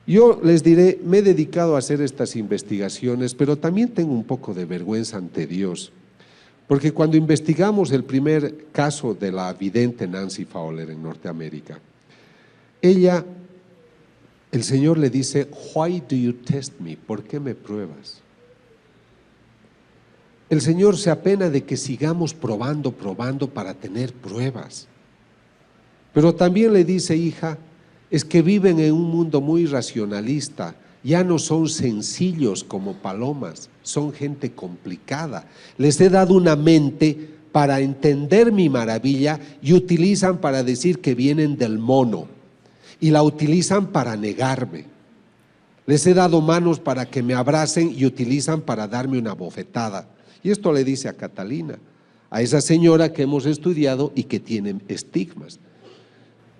Yo les diré, me he dedicado a hacer estas investigaciones, pero también tengo un poco de vergüenza ante Dios, porque cuando investigamos el primer caso de la vidente Nancy Fowler en Norteamérica, ella, el Señor le dice: Why do you test me? ¿Por qué me pruebas? El Señor se apena de que sigamos probando para tener pruebas. Pero también le dice: hija, es que viven en un mundo muy racionalista, ya no son sencillos como palomas, son gente complicada. Les he dado una mente para entender mi maravilla y utilizan para decir que vienen del mono y la utilizan para negarme. Les he dado manos para que me abracen y utilizan para darme una bofetada. Y esto le dice a Catalina, a esa señora que hemos estudiado y que tiene estigmas.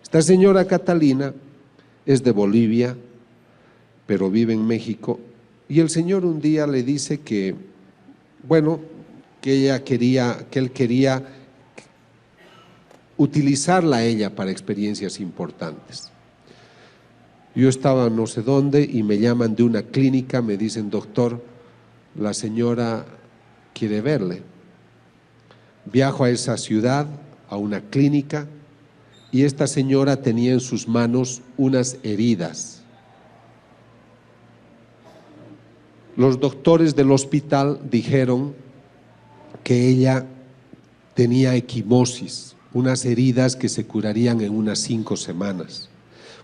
Esta señora Catalina es de Bolivia, pero vive en México, y el Señor un día le dice que, bueno, que él quería utilizarla a ella para experiencias importantes. Yo estaba no sé dónde y me llaman de una clínica, me dicen: doctor, la señora quiere verle. Viajo a esa ciudad, a una clínica, y esta señora tenía en sus manos unas heridas. Los doctores del hospital dijeron que ella tenía equimosis, unas heridas que se curarían en unas 5 semanas.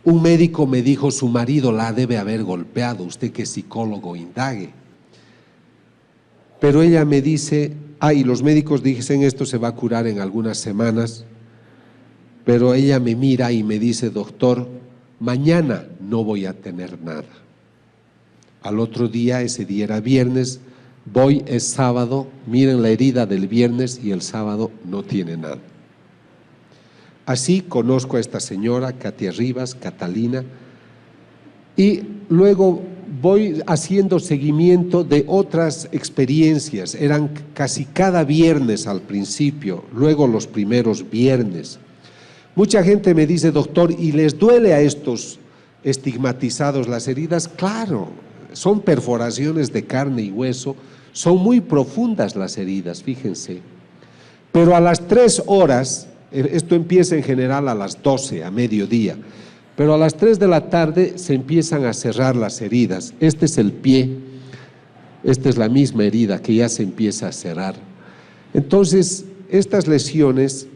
Un médico me dijo: su marido la debe haber golpeado, usted que es psicólogo, indague. Pero ella me dice: y los médicos dicen esto se va a curar en algunas semanas. Pero ella me mira y me dice: doctor, mañana no voy a tener nada. Al otro día, ese día era viernes, voy, es sábado, miren la herida del viernes y el sábado no tiene nada. Así conozco a esta señora, Katia Rivas, Catalina, y luego voy haciendo seguimiento de otras experiencias. Eran casi cada viernes al principio, luego los primeros viernes. Mucha gente me dice: doctor, ¿y les duele a estos estigmatizados las heridas? Claro, son perforaciones de carne y hueso, son muy profundas las heridas, fíjense. Pero a las 3 horas, esto empieza en general a las 12, a mediodía, pero a las 3 de la tarde se empiezan a cerrar las heridas. Este es el pie, esta es la misma herida que ya se empieza a cerrar. Entonces, estas lesiones,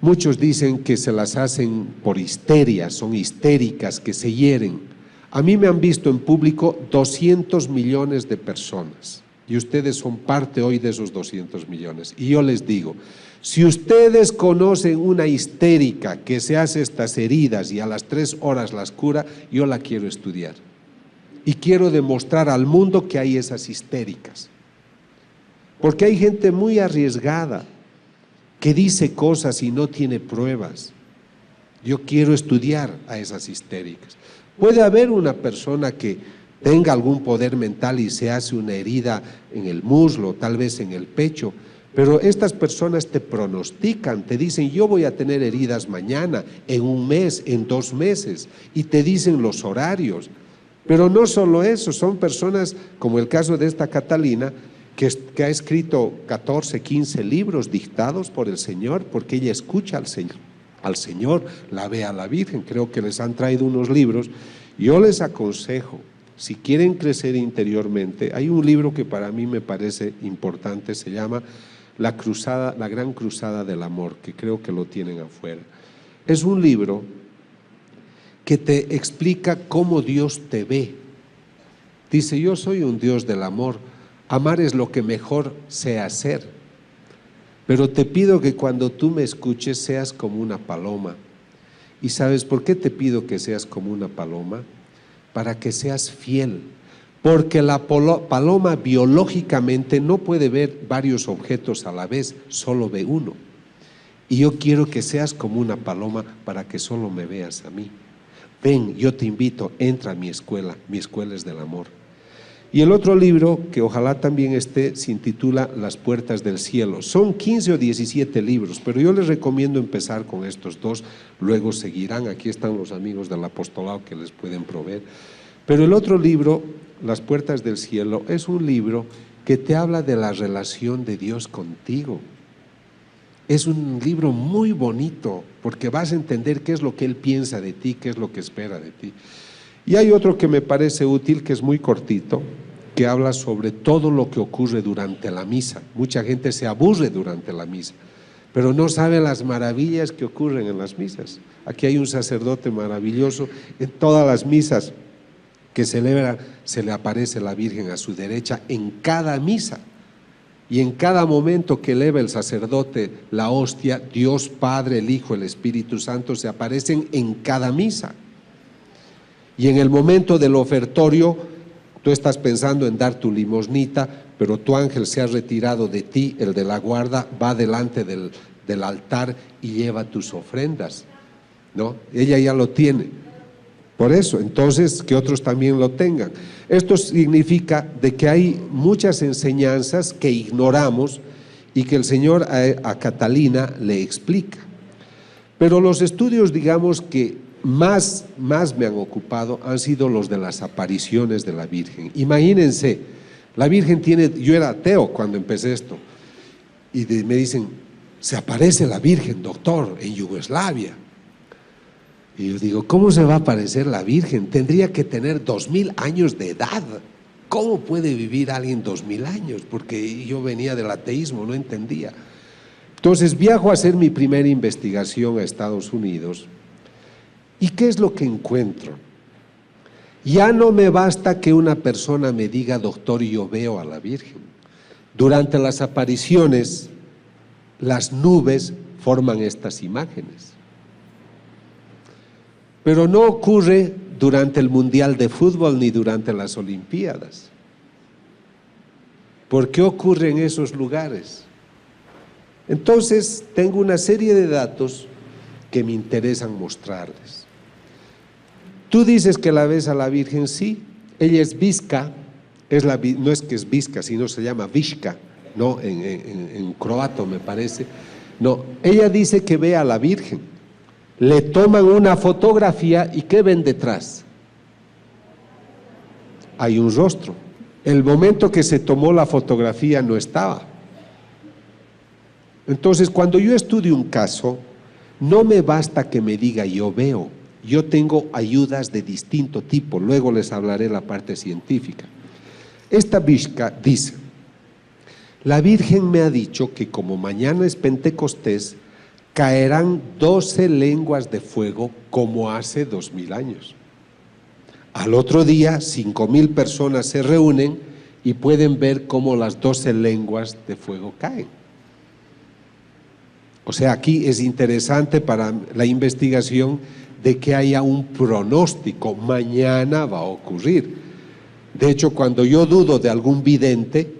muchos dicen que se las hacen por histeria, son histéricas, que se hieren. A mí me han visto en público 200 millones de personas y ustedes son parte hoy de esos 200 millones. Y yo les digo, si ustedes conocen una histérica que se hace estas heridas y a las 3 horas las cura, yo la quiero estudiar. Y quiero demostrar al mundo que hay esas histéricas. Porque hay gente muy arriesgada que dice cosas y no tiene pruebas. Yo quiero estudiar a esas histéricas. Puede haber una persona que tenga algún poder mental y se hace una herida en el muslo, tal vez en el pecho, pero estas personas te pronostican, te dicen: yo voy a tener heridas mañana, en un mes, en 2 meses, y te dicen los horarios. Pero no solo eso, son personas como el caso de esta Catalina, que ha escrito 14, 15 libros dictados por el Señor, porque ella escucha al Señor, la ve a la Virgen. Creo que les han traído unos libros. Yo les aconsejo, si quieren crecer interiormente, hay un libro que para mí me parece importante, se llama La Gran Cruzada del Amor, que creo que lo tienen afuera. Es un libro que te explica cómo Dios te ve. Dice: yo soy un Dios del amor, amar es lo que mejor sé hacer, pero te pido que cuando tú me escuches seas como una paloma. ¿Y sabes por qué te pido que seas como una paloma? Para que seas fiel, porque la paloma biológicamente no puede ver varios objetos a la vez, solo ve uno. Y yo quiero que seas como una paloma para que solo me veas a mí. Ven, yo te invito, entra a mi escuela es del amor. Y el otro libro, que ojalá también esté, se intitula Las Puertas del Cielo. Son 15 o 17 libros, pero yo les recomiendo empezar con estos 2, luego seguirán. Aquí están los amigos del apostolado que les pueden proveer. Pero el otro libro, Las Puertas del Cielo, es un libro que te habla de la relación de Dios contigo. Es un libro muy bonito, porque vas a entender qué es lo que Él piensa de ti, qué es lo que espera de ti. Y hay otro que me parece útil, que es muy cortito, que habla sobre todo lo que ocurre durante la misa. Mucha gente se aburre durante la misa, pero no sabe las maravillas que ocurren en las misas. Aquí hay un sacerdote maravilloso. En todas las misas que celebra se le aparece la Virgen a su derecha en cada misa. Y en cada momento que eleva el sacerdote la hostia, Dios Padre, el Hijo, el Espíritu Santo se aparecen en cada misa. Y en el momento del ofertorio, tú estás pensando en dar tu limosnita, pero tu ángel se ha retirado de ti, el de la guarda, va delante del altar y lleva tus ofrendas, ¿no? Ella ya lo tiene. Por eso, entonces, que otros también lo tengan. Esto significa de que hay muchas enseñanzas que ignoramos y que el Señor a Catalina le explica. Pero los estudios, digamos, que más me han ocupado han sido los de las apariciones de la Virgen. Imagínense, la Virgen yo era ateo cuando empecé esto, y me dicen: se aparece la Virgen, doctor, en Yugoslavia. Y yo digo: ¿cómo se va a aparecer la Virgen? Tendría que tener 2000 años de edad. ¿Cómo puede vivir alguien 2000 años? Porque yo venía del ateísmo, no entendía. Entonces viajo a hacer mi primera investigación a Estados Unidos. ¿Y qué es lo que encuentro? Ya no me basta que una persona me diga: doctor, yo veo a la Virgen. Durante las apariciones, las nubes forman estas imágenes. Pero no ocurre durante el Mundial de Fútbol ni durante las Olimpiadas. ¿Por qué ocurre en esos lugares? Entonces, tengo una serie de datos que me interesan mostrarles. Tú dices que la ves a la Virgen, sí. Ella es Visca, no es que es Visca, sino se llama Vishka, ¿no? En croato me parece. No, ella dice que ve a la Virgen. Le toman una fotografía y ¿qué ven detrás? Hay un rostro. El momento que se tomó la fotografía no estaba. Entonces, cuando yo estudio un caso, no me basta que me diga yo veo. Yo tengo ayudas de distinto tipo, luego les hablaré la parte científica. Esta Vishka dice: la Virgen me ha dicho que como mañana es Pentecostés, caerán 12 lenguas de fuego como hace 2000 años. Al otro día 5000 personas se reúnen y pueden ver cómo las 12 lenguas de fuego caen. O sea, aquí es interesante para la investigación de que haya un pronóstico, mañana va a ocurrir. De hecho, cuando yo dudo de algún vidente,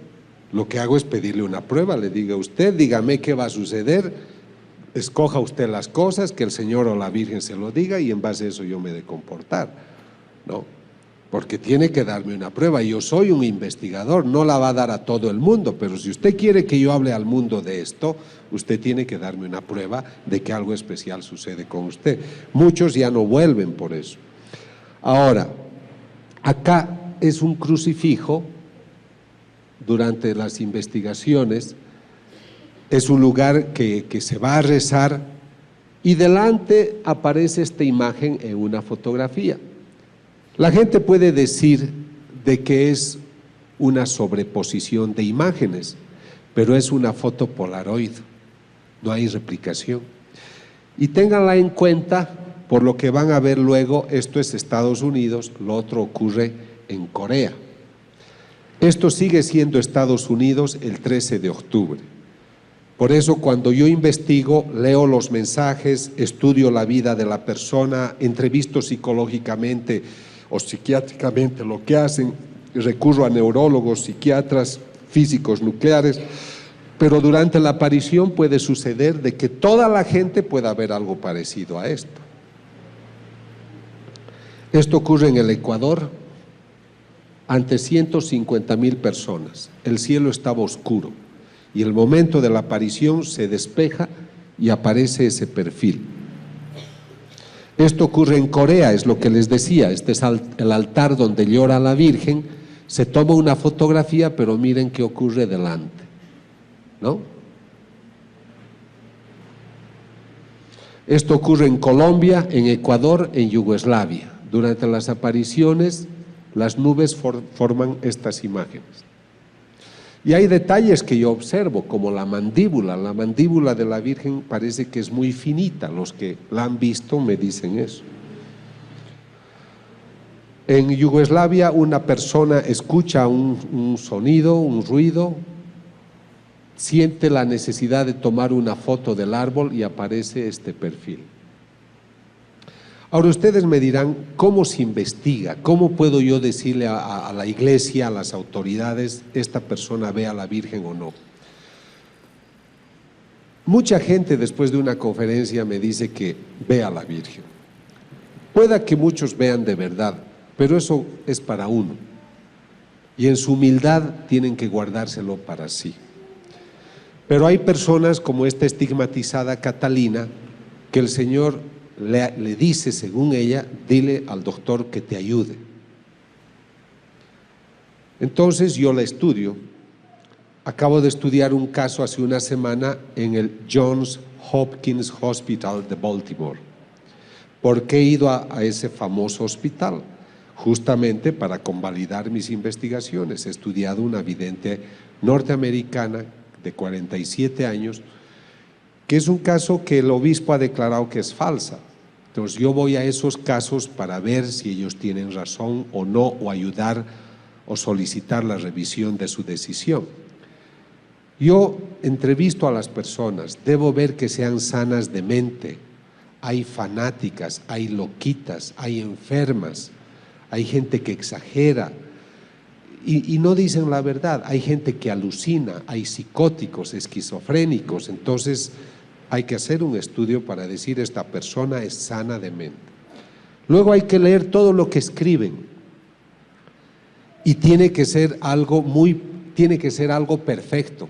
Lo que hago es pedirle una prueba, le digo a usted, dígame qué va a suceder, escoja usted las cosas, que el Señor o la Virgen se lo diga y en base a eso yo me he de comportar, ¿no? Porque tiene que darme una prueba. Yo soy un investigador, no la va a dar a todo el mundo, pero si usted quiere que yo hable al mundo de esto, usted tiene que darme una prueba de que algo especial sucede con usted. Muchos ya no vuelven por eso. Ahora, acá es un crucifijo. Durante las investigaciones es un lugar que se va a rezar y delante aparece esta imagen en una fotografía. La gente puede decir de que es una sobreposición de imágenes, pero es una foto Polaroid, no hay replicación. Y ténganla en cuenta, por lo que van a ver luego, esto es Estados Unidos, lo otro ocurre en Corea. Esto sigue siendo Estados Unidos el 13 de octubre. Por eso cuando yo investigo, leo los mensajes, estudio la vida de la persona, entrevisto psicológicamente o psiquiátricamente lo que hacen, recurro a neurólogos, psiquiatras, físicos nucleares, pero durante la aparición puede suceder de que toda la gente pueda ver algo parecido a esto. Esto ocurre en el Ecuador, ante 150,000 personas. El cielo estaba oscuro y el momento de la aparición se despeja y aparece ese perfil. Esto ocurre en Corea, es lo que les decía, este es el altar donde llora la Virgen, se toma una fotografía, pero miren qué ocurre delante, ¿no? Esto ocurre en Colombia, en Ecuador, en Yugoslavia. Durante las apariciones, las nubes forman estas imágenes. Y hay detalles que yo observo, como la mandíbula de la Virgen parece que es muy finita, los que la han visto me dicen eso. En Yugoslavia una persona escucha un sonido, un ruido, siente la necesidad de tomar una foto del árbol y aparece este perfil. Ahora ustedes me dirán, ¿cómo se investiga? ¿Cómo puedo yo decirle a la iglesia, a las autoridades, esta persona ve a la Virgen o no? Mucha gente después de una conferencia me dice que ve a la Virgen. Pueda que muchos vean de verdad, pero eso es para uno. Y en su humildad tienen que guardárselo para sí. Pero hay personas como esta estigmatizada Catalina, que el Señor le dice, según ella, dile al doctor que te ayude. Entonces yo la estudio. Acabo de estudiar un caso hace una semana en el Johns Hopkins Hospital de Baltimore. ¿Por qué he ido a ese famoso hospital? Justamente para convalidar mis investigaciones. He estudiado una vidente norteamericana de 47 años, que es un caso que el obispo ha declarado que es falsa. Entonces yo voy a esos casos para ver si ellos tienen razón o no, o ayudar o solicitar la revisión de su decisión. Yo entrevisto a las personas, debo ver que sean sanas de mente. Hay fanáticas, hay loquitas, hay enfermas, hay gente que exagera y no dicen la verdad. Hay gente que alucina, hay psicóticos, esquizofrénicos. Entonces hay que hacer un estudio para decir esta persona es sana de mente. Luego hay que leer todo lo que escriben y tiene que ser algo perfecto.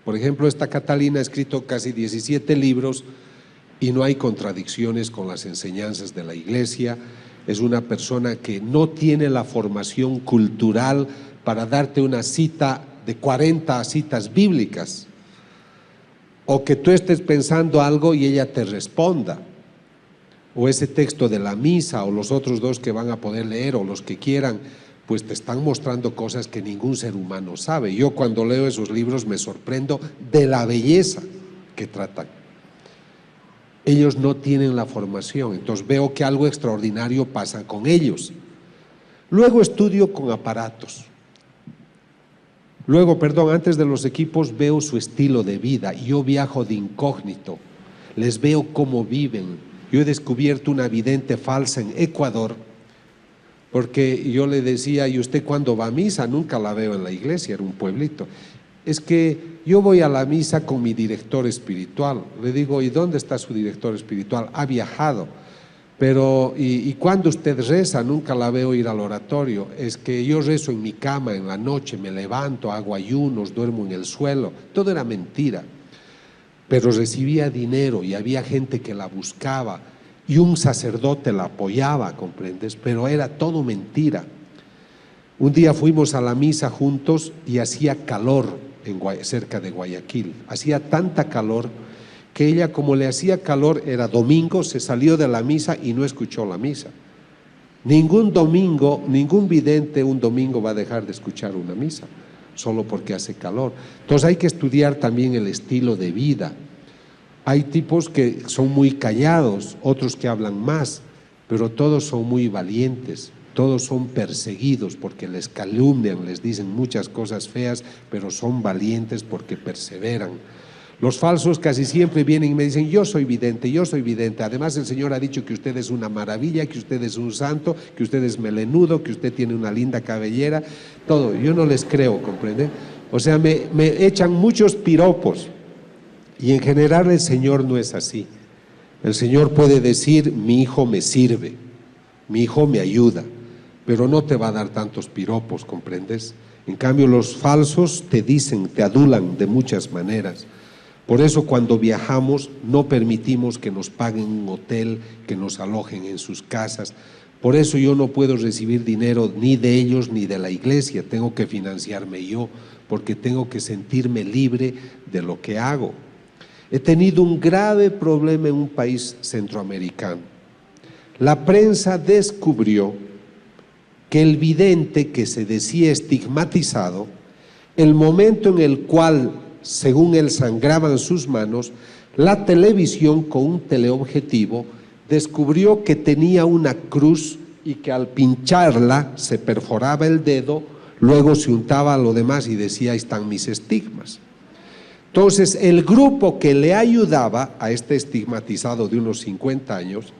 Por ejemplo, esta Catalina ha escrito casi 17 libros y no hay contradicciones con las enseñanzas de la iglesia. Es una persona que no tiene la formación cultural para darte una cita de 40 citas bíblicas, o que tú estés pensando algo y ella te responda, o ese texto de la misa, o los otros dos que van a poder leer, o los que quieran, pues te están mostrando cosas que ningún ser humano sabe. Yo cuando leo esos libros me sorprendo de la belleza que tratan. Ellos no tienen la formación, entonces veo que algo extraordinario pasa con ellos. Luego estudio con aparatos. Antes de los equipos veo su estilo de vida. Yo viajo de incógnito, les veo cómo viven. Yo he descubierto una vidente falsa en Ecuador, porque yo le decía, ¿y usted cuándo va a misa? Nunca la veo en la iglesia, era un pueblito. es que yo voy a la misa con mi director espiritual. Le digo, ¿y dónde está su director espiritual? Ha viajado. Pero, ¿y cuando usted reza? Nunca la veo ir al oratorio. Es que yo rezo en mi cama en la noche, me levanto, hago ayunos, duermo en el suelo. Todo era mentira. Pero recibía dinero y había gente que la buscaba y un sacerdote la apoyaba, ¿comprendes? Pero era todo mentira. Un día fuimos a la misa juntos y hacía calor cerca de Guayaquil. Hacía tanta calor que ella, como le hacía calor, era domingo, se salió de la misa y no escuchó la misa. Ningún domingo, ningún vidente un domingo va a dejar de escuchar una misa, solo porque hace calor. Entonces hay que estudiar también el estilo de vida. Hay tipos que son muy callados, otros que hablan más, pero todos son muy valientes, todos son perseguidos porque les calumnian, les dicen muchas cosas feas, pero son valientes porque perseveran. Los falsos casi siempre vienen y me dicen, yo soy vidente, además el Señor ha dicho que usted es una maravilla, que usted es un santo, que usted es melenudo, que usted tiene una linda cabellera, todo. Yo no les creo, ¿comprende? O sea, me echan muchos piropos y en general el Señor no es así. El Señor puede decir, mi hijo me sirve, mi hijo me ayuda, pero no te va a dar tantos piropos, ¿comprendes? En cambio los falsos te dicen, te adulan de muchas maneras. Por eso cuando viajamos no permitimos que nos paguen un hotel, que nos alojen en sus casas. Por eso yo no puedo recibir dinero ni de ellos ni de la iglesia, tengo que financiarme yo, porque tengo que sentirme libre de lo que hago. He tenido un grave problema en un país centroamericano. La prensa descubrió que el vidente que se decía estigmatizado, el momento en el cual según él sangraban sus manos, la televisión con un teleobjetivo descubrió que tenía una cruz y que al pincharla se perforaba el dedo, luego se untaba lo demás y decía, ahí están mis estigmas. Entonces el grupo que le ayudaba a este estigmatizado de unos 50 años,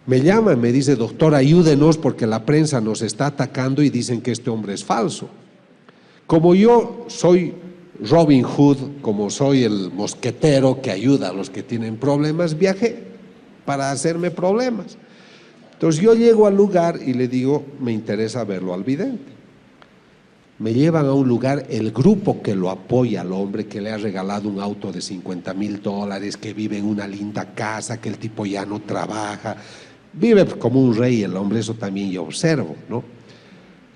me llama y me dice, doctor, ayúdenos porque la prensa nos está atacando y dicen que este hombre es falso. Como yo soy Robin Hood, como soy el mosquetero que ayuda a los que tienen problemas, viajé para hacerme problemas. Entonces yo llego al lugar y le digo, me interesa verlo al vidente. Me llevan a un lugar, el grupo que lo apoya al hombre, que le ha regalado un auto de $50,000, que vive en una linda casa, que el tipo ya no trabaja, vive como un rey el hombre, eso también yo observo, ¿no?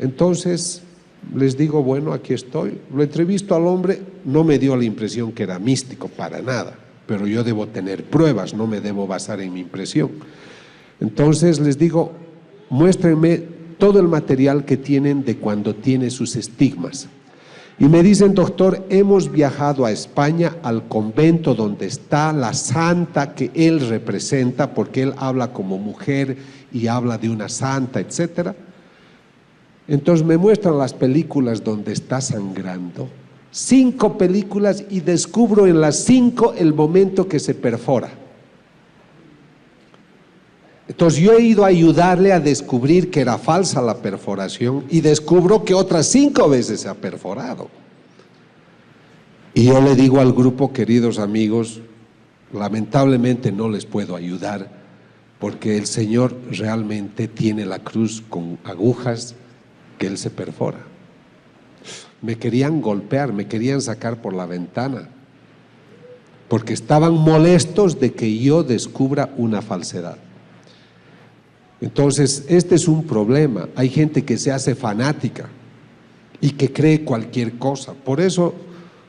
Entonces les digo, bueno, aquí estoy. Lo entrevisto al hombre, no me dio la impresión que era místico, para nada, pero yo debo tener pruebas, no me debo basar en mi impresión. Entonces les digo, muéstrenme todo el material que tienen de cuando tiene sus estigmas. Y me dicen, doctor, hemos viajado a España, al convento donde está la santa que él representa, porque él habla como mujer y habla de una santa, etcétera. Entonces me muestran las películas donde está sangrando, 5 películas, y descubro en las 5 el momento que se perfora. Entonces yo he ido a ayudarle a descubrir que era falsa la perforación y descubro que otras 5 veces se ha perforado. Y yo le digo al grupo, queridos amigos, lamentablemente no les puedo ayudar porque el Señor realmente tiene la cruz con agujas que él se perfora. Me querían golpear, me querían sacar por la ventana, porque estaban molestos de que yo descubra una falsedad. Entonces, este es un problema. Hay gente que se hace fanática y que cree cualquier cosa. Por eso,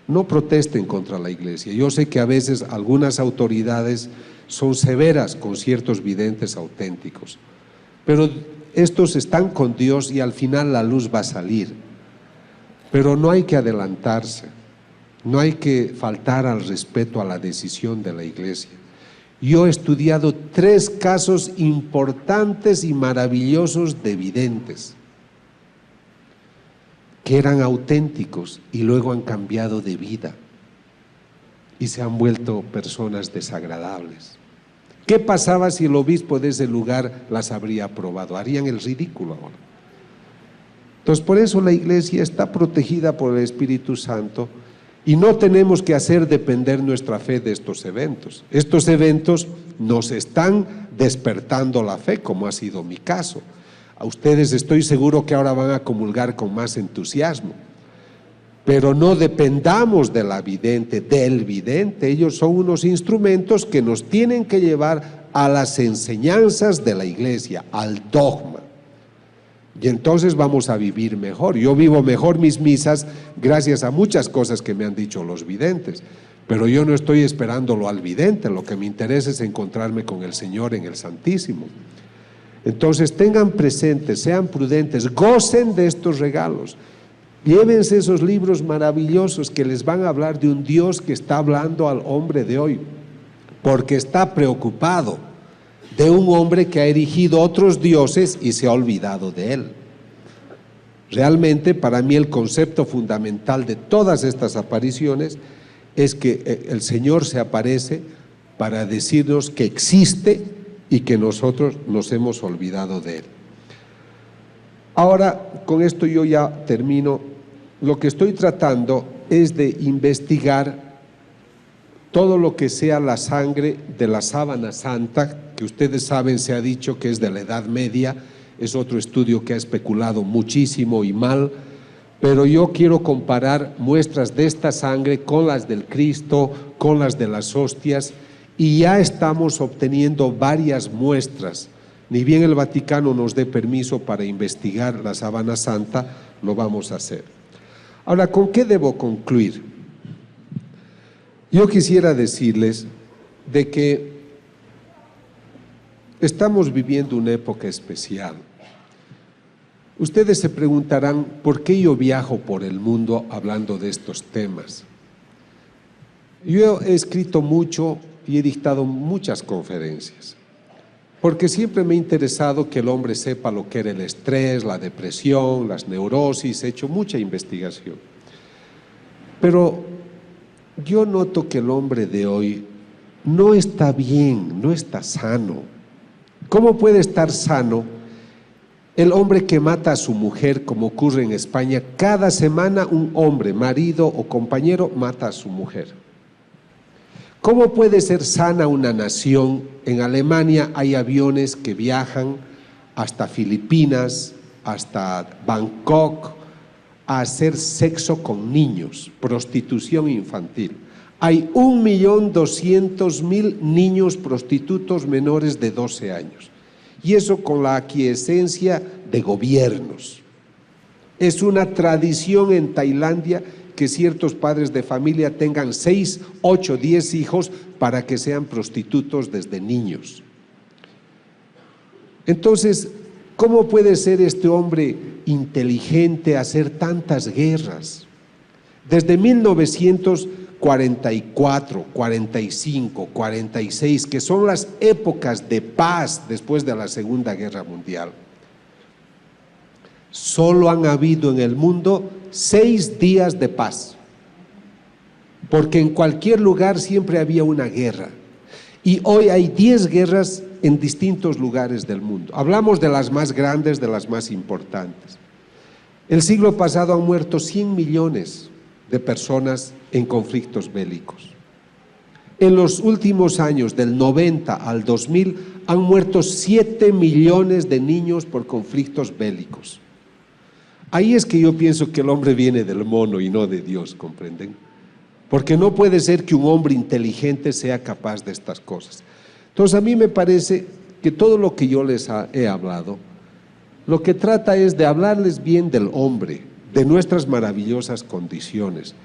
no protesten contra la iglesia. Yo sé que a veces algunas autoridades son severas con ciertos videntes auténticos, pero estos están con Dios y al final la luz va a salir. Pero no hay que adelantarse, no hay que faltar al respeto a la decisión de la iglesia. Yo he estudiado 3 casos importantes y maravillosos de videntes que eran auténticos y luego han cambiado de vida y se han vuelto personas desagradables. ¿Qué pasaba si el obispo de ese lugar las habría aprobado? Harían el ridículo ahora. Entonces, por eso la iglesia está protegida por el Espíritu Santo y no tenemos que hacer depender nuestra fe de estos eventos. Estos eventos nos están despertando la fe, como ha sido mi caso. A ustedes estoy seguro que ahora van a comulgar con más entusiasmo, pero no dependamos de la vidente, del vidente. Ellos son unos instrumentos que nos tienen que llevar a las enseñanzas de la iglesia, al dogma. Y entonces vamos a vivir mejor. Yo vivo mejor mis misas gracias a muchas cosas que me han dicho los videntes, pero yo no estoy esperándolo al vidente. Lo que me interesa es encontrarme con el Señor en el Santísimo. Entonces tengan presentes, sean prudentes, gocen de estos regalos. Llévense esos libros maravillosos que les van a hablar de un Dios que está hablando al hombre de hoy, porque está preocupado de un hombre que ha erigido otros dioses y se ha olvidado de él. Realmente, para mí, el concepto fundamental de todas estas apariciones es que el Señor se aparece para decirnos que existe y que nosotros nos hemos olvidado de él. Ahora, con esto yo ya termino. Lo que estoy tratando es de investigar todo lo que sea la sangre de la sábana santa, que ustedes saben, se ha dicho que es de la Edad Media, es otro estudio que ha especulado muchísimo y mal, pero yo quiero comparar muestras de esta sangre con las del Cristo, con las de las hostias, y ya estamos obteniendo varias muestras. Ni bien el Vaticano nos dé permiso para investigar la sábana santa, lo vamos a hacer. Ahora, ¿con qué debo concluir? Yo quisiera decirles de que estamos viviendo una época especial. Ustedes se preguntarán, ¿por qué yo viajo por el mundo hablando de estos temas? Yo he escrito mucho y he dictado muchas conferencias, porque siempre me ha interesado que el hombre sepa lo que era el estrés, la depresión, las neurosis. He hecho mucha investigación. Pero yo noto que el hombre de hoy no está bien, no está sano. ¿Cómo puede estar sano el hombre que mata a su mujer, como ocurre en España? Cada semana un hombre, marido o compañero, mata a su mujer. ¿Cómo puede ser sana una nación? En Alemania hay aviones que viajan hasta Filipinas, hasta Bangkok, a hacer sexo con niños, prostitución infantil. Hay 1.200.000 niños prostitutos menores de 12 años. Y eso con la aquiescencia de gobiernos. Es una tradición en Tailandia que ciertos padres de familia tengan 6, 8, 10 hijos para que sean prostitutos desde niños. Entonces, ¿cómo puede ser este hombre inteligente hacer tantas guerras? Desde 1944, 45, 46, que son las épocas de paz después de la Segunda Guerra Mundial, solo han habido en el mundo 6 días de paz, porque en cualquier lugar siempre había una guerra, y hoy hay 10 guerras en distintos lugares del mundo. Hablamos de las más grandes, de las más importantes. El siglo pasado han muerto 100 millones de personas en conflictos bélicos. En los últimos años, del 90 al 2000, han muerto 7 millones de niños por conflictos bélicos. Ahí es que yo pienso que el hombre viene del mono y no de Dios, ¿comprenden? Porque no puede ser que un hombre inteligente sea capaz de estas cosas. Entonces, a mí me parece que todo lo que yo les he hablado, lo que trata es de hablarles bien del hombre, de nuestras maravillosas condiciones,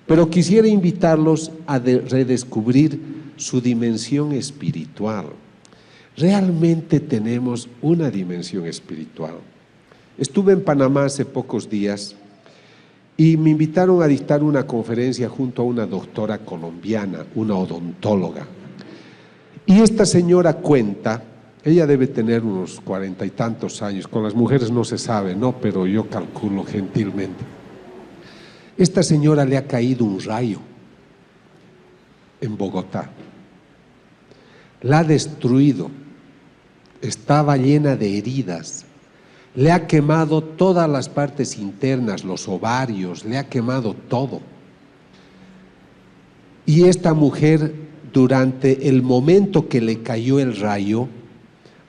pero quisiera invitarlos a redescubrir su dimensión espiritual. Realmente tenemos una dimensión espiritual. Estuve en Panamá hace pocos días y me invitaron a dictar una conferencia junto a una doctora colombiana, una odontóloga. Y esta señora cuenta, ella debe tener unos 40 y tantos años, con las mujeres no se sabe, ¿no? Pero yo calculo gentilmente. Esta señora le ha caído un rayo en Bogotá, la ha destruido, estaba llena de heridas, le ha quemado todas las partes internas, los ovarios, le ha quemado todo. Y esta mujer, durante el momento que le cayó el rayo,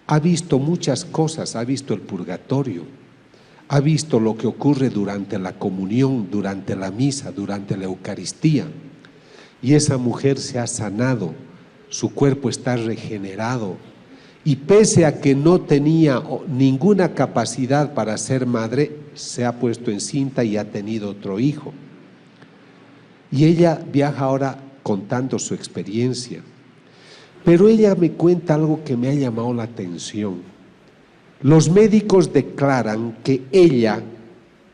ha visto muchas cosas, ha visto el purgatorio, ha visto lo que ocurre durante la comunión, durante la misa, durante la Eucaristía. Y esa mujer se ha sanado, su cuerpo está regenerado. Y pese a que no tenía ninguna capacidad para ser madre, se ha puesto encinta y ha tenido otro hijo. Y ella viaja ahora contando su experiencia. Pero ella me cuenta algo que me ha llamado la atención. Los médicos declaran que ella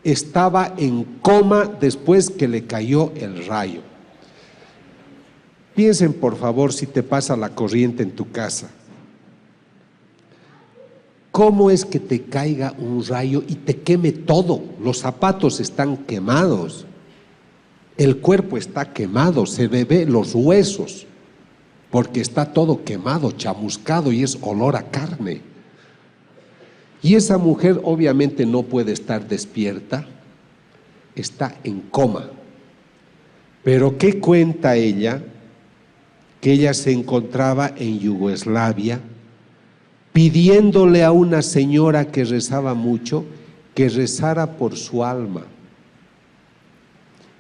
estaba en coma después que le cayó el rayo. Piensen, por favor, si te pasa la corriente en tu casa. ¿Cómo es que te caiga un rayo y te queme todo? Los zapatos están quemados, el cuerpo está quemado, se ve los huesos, porque está todo quemado, chamuscado y es olor a carne. Y esa mujer obviamente no puede estar despierta, está en coma. Pero ¿qué cuenta ella? Que ella se encontraba en Yugoslavia, pidiéndole a una señora que rezaba mucho, que rezara por su alma.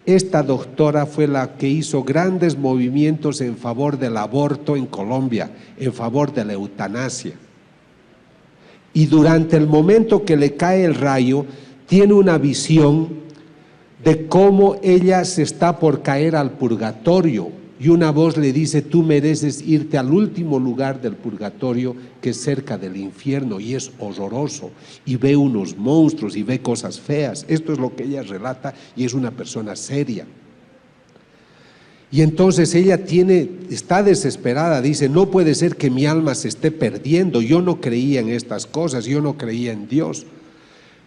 Esta doctora fue la que hizo grandes movimientos en favor del aborto en Colombia, en favor de la eutanasia. Y durante el momento que le cae el rayo, tiene una visión de cómo ella se está por caer al purgatorio. Y una voz le dice: tú mereces irte al último lugar del purgatorio, que es cerca del infierno, y es horroroso, y ve unos monstruos y ve cosas feas. Esto es lo que ella relata, y es una persona seria. Y entonces ella está desesperada, dice: no puede ser que mi alma se esté perdiendo, yo no creía en estas cosas, yo no creía en Dios.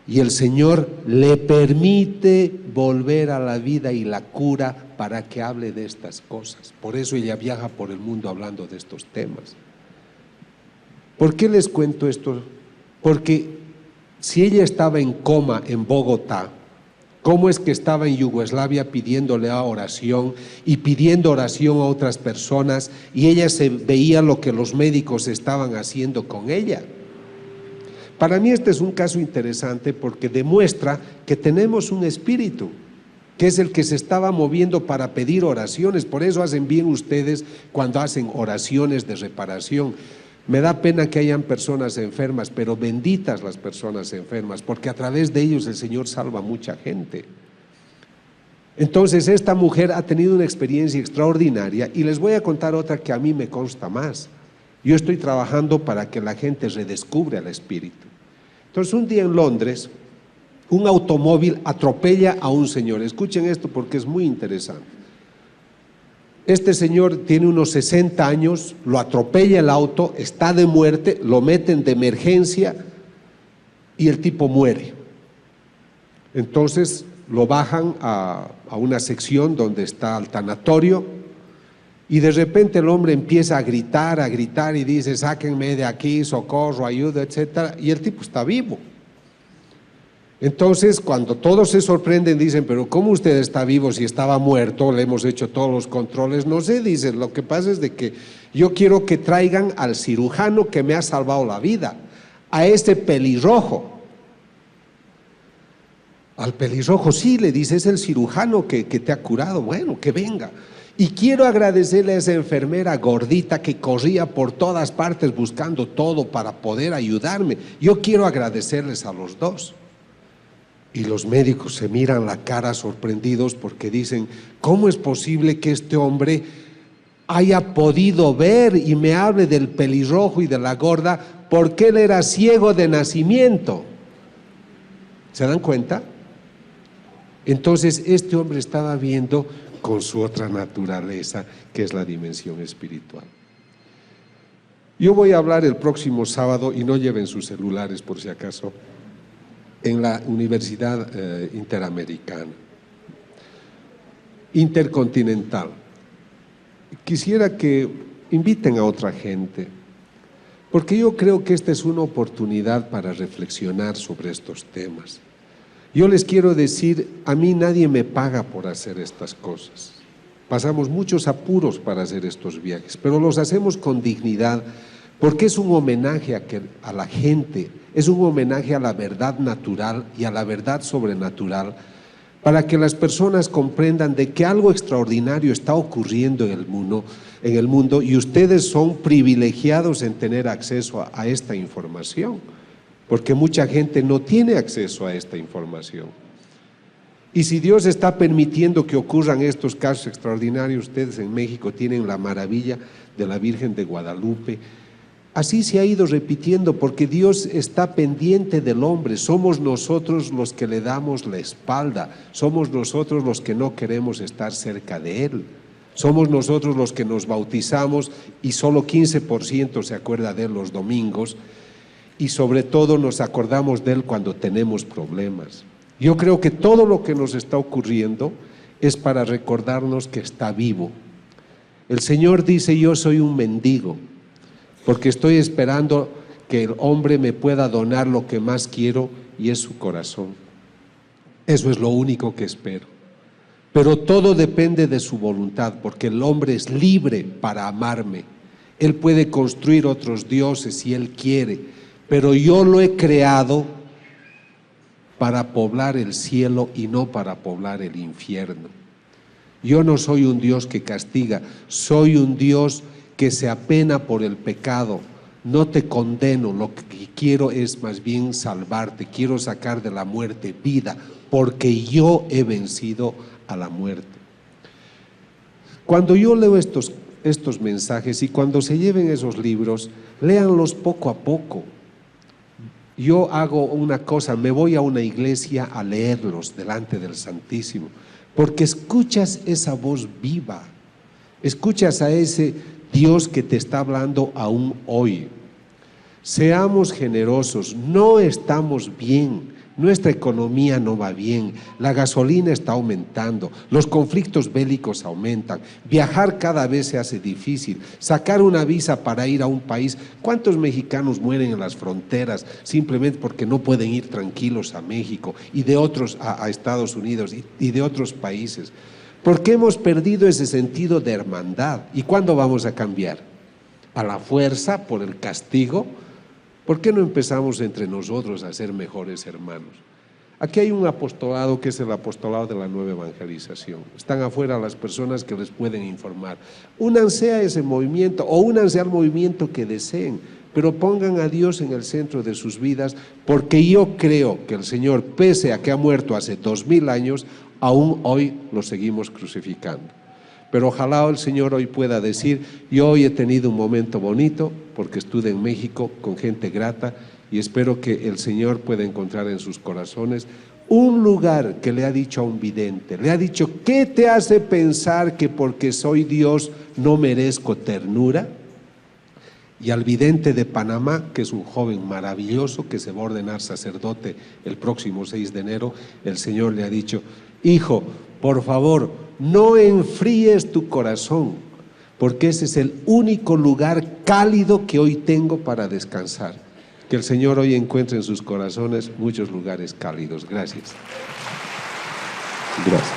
Y el Señor le permite volver a la vida y la cura para que hable de estas cosas. Por eso ella viaja por el mundo hablando de estos temas. ¿Por qué les cuento esto? Porque si ella estaba en coma en Bogotá, ¿cómo es que estaba en Yugoslavia pidiéndole oración y pidiendo oración a otras personas, y ella se veía lo que los médicos estaban haciendo con ella? Para mí este es un caso interesante porque demuestra que tenemos un espíritu, que es el que se estaba moviendo para pedir oraciones. Por eso hacen bien ustedes cuando hacen oraciones de reparación. Me da pena que hayan personas enfermas, pero benditas las personas enfermas, porque a través de ellos el Señor salva a mucha gente. Entonces esta mujer ha tenido una experiencia extraordinaria, y les voy a contar otra que a mí me consta más. Yo estoy trabajando para que la gente redescubra el espíritu. Entonces un día en Londres, un automóvil atropella a un señor. Escuchen esto porque es muy interesante. Este señor tiene unos 60 años, lo atropella el auto, está de muerte, lo meten de emergencia y el tipo muere. Entonces lo bajan a una sección donde está el tanatorio, y de repente el hombre empieza a gritar y dice: sáquenme de aquí, socorro, ayuda, etcétera, y el tipo está vivo. Entonces, cuando todos se sorprenden, dicen: pero ¿cómo usted está vivo si estaba muerto? Le hemos hecho todos los controles. No sé, dicen, lo que pasa es de que yo quiero que traigan al cirujano que me ha salvado la vida, a ese pelirrojo. Al pelirrojo, sí, le dice, es el cirujano que te ha curado. Bueno, que venga. Y quiero agradecerle a esa enfermera gordita que corría por todas partes buscando todo para poder ayudarme. Yo quiero agradecerles a los dos. Y los médicos se miran la cara sorprendidos porque dicen: ¿cómo es posible que este hombre haya podido ver y me hable del pelirrojo y de la gorda? Porque él era ciego de nacimiento. ¿Se dan cuenta? Entonces este hombre estaba viendo con su otra naturaleza, que es la dimensión espiritual. Yo voy a hablar el próximo sábado, y no lleven sus celulares por si acaso, en la Universidad Interamericana, Intercontinental. Quisiera que inviten a otra gente, Porque yo creo que esta es una oportunidad para reflexionar sobre estos temas. Yo les quiero decir, a mí nadie me paga por hacer estas cosas. Pasamos muchos apuros para hacer estos viajes, pero los hacemos con dignidad, porque es un homenaje a la gente, es un homenaje a la verdad natural y a la verdad sobrenatural, para que las personas comprendan de que algo extraordinario está ocurriendo en el mundo y ustedes son privilegiados en tener acceso a esta información, porque mucha gente no tiene acceso a esta información. Y si Dios está permitiendo que ocurran estos casos extraordinarios, ustedes en México tienen la maravilla de la Virgen de Guadalupe. Así se ha ido repitiendo porque Dios está pendiente del hombre. Somos nosotros los que le damos la espalda, somos nosotros los que no queremos estar cerca de Él. Somos nosotros los que nos bautizamos y solo 15% se acuerda de Él los domingos, y sobre todo nos acordamos de Él cuando tenemos problemas. Yo creo que todo lo que nos está ocurriendo es para recordarnos que está vivo. El Señor dice: yo soy un mendigo, porque estoy esperando que el hombre me pueda donar lo que más quiero, y es su corazón. Eso es lo único que espero. Pero todo depende de su voluntad, porque el hombre es libre para amarme. Él puede construir otros dioses si él quiere, pero yo lo he creado para poblar el cielo y no para poblar el infierno. Yo no soy un Dios que castiga, soy un Dios que se apena por el pecado. No te condeno, lo que quiero es más bien salvarte, quiero sacar de la muerte vida, porque yo he vencido a la muerte. Cuando yo leo estos mensajes y cuando se lleven esos libros, léanlos poco a poco. Yo hago una cosa, me voy a una iglesia a leerlos delante del Santísimo, porque escuchas esa voz viva, escuchas a ese Dios que te está hablando aún hoy. Seamos generosos, no estamos bien, nuestra economía no va bien, la gasolina está aumentando, los conflictos bélicos aumentan, viajar cada vez se hace difícil, sacar una visa para ir a un país. ¿Cuántos mexicanos mueren en las fronteras simplemente porque no pueden ir tranquilos a México y de otros a Estados Unidos y de otros países? Porque hemos perdido ese sentido de hermandad. ¿Y cuándo vamos a cambiar? ¿A la fuerza, por el castigo? ¿Por qué no empezamos entre nosotros a ser mejores hermanos? Aquí hay un apostolado que es el apostolado de la nueva evangelización. Están afuera las personas que les pueden informar. Únanse a ese movimiento o únanse al movimiento que deseen, pero pongan a Dios en el centro de sus vidas, porque yo creo que el Señor, pese a que ha muerto hace 2000 años, aún hoy lo seguimos crucificando. Pero ojalá el Señor hoy pueda decir: yo hoy he tenido un momento bonito porque estuve en México con gente grata, y espero que el Señor pueda encontrar en sus corazones un lugar que le ha dicho a un vidente, le ha dicho: ¿qué te hace pensar que porque soy Dios no merezco ternura? Y al vidente de Panamá, que es un joven maravilloso que se va a ordenar sacerdote el próximo 6 de enero, el Señor le ha dicho: hijo, por favor, no enfríes tu corazón, porque ese es el único lugar cálido que hoy tengo para descansar. Que el Señor hoy encuentre en sus corazones muchos lugares cálidos. Gracias. Gracias.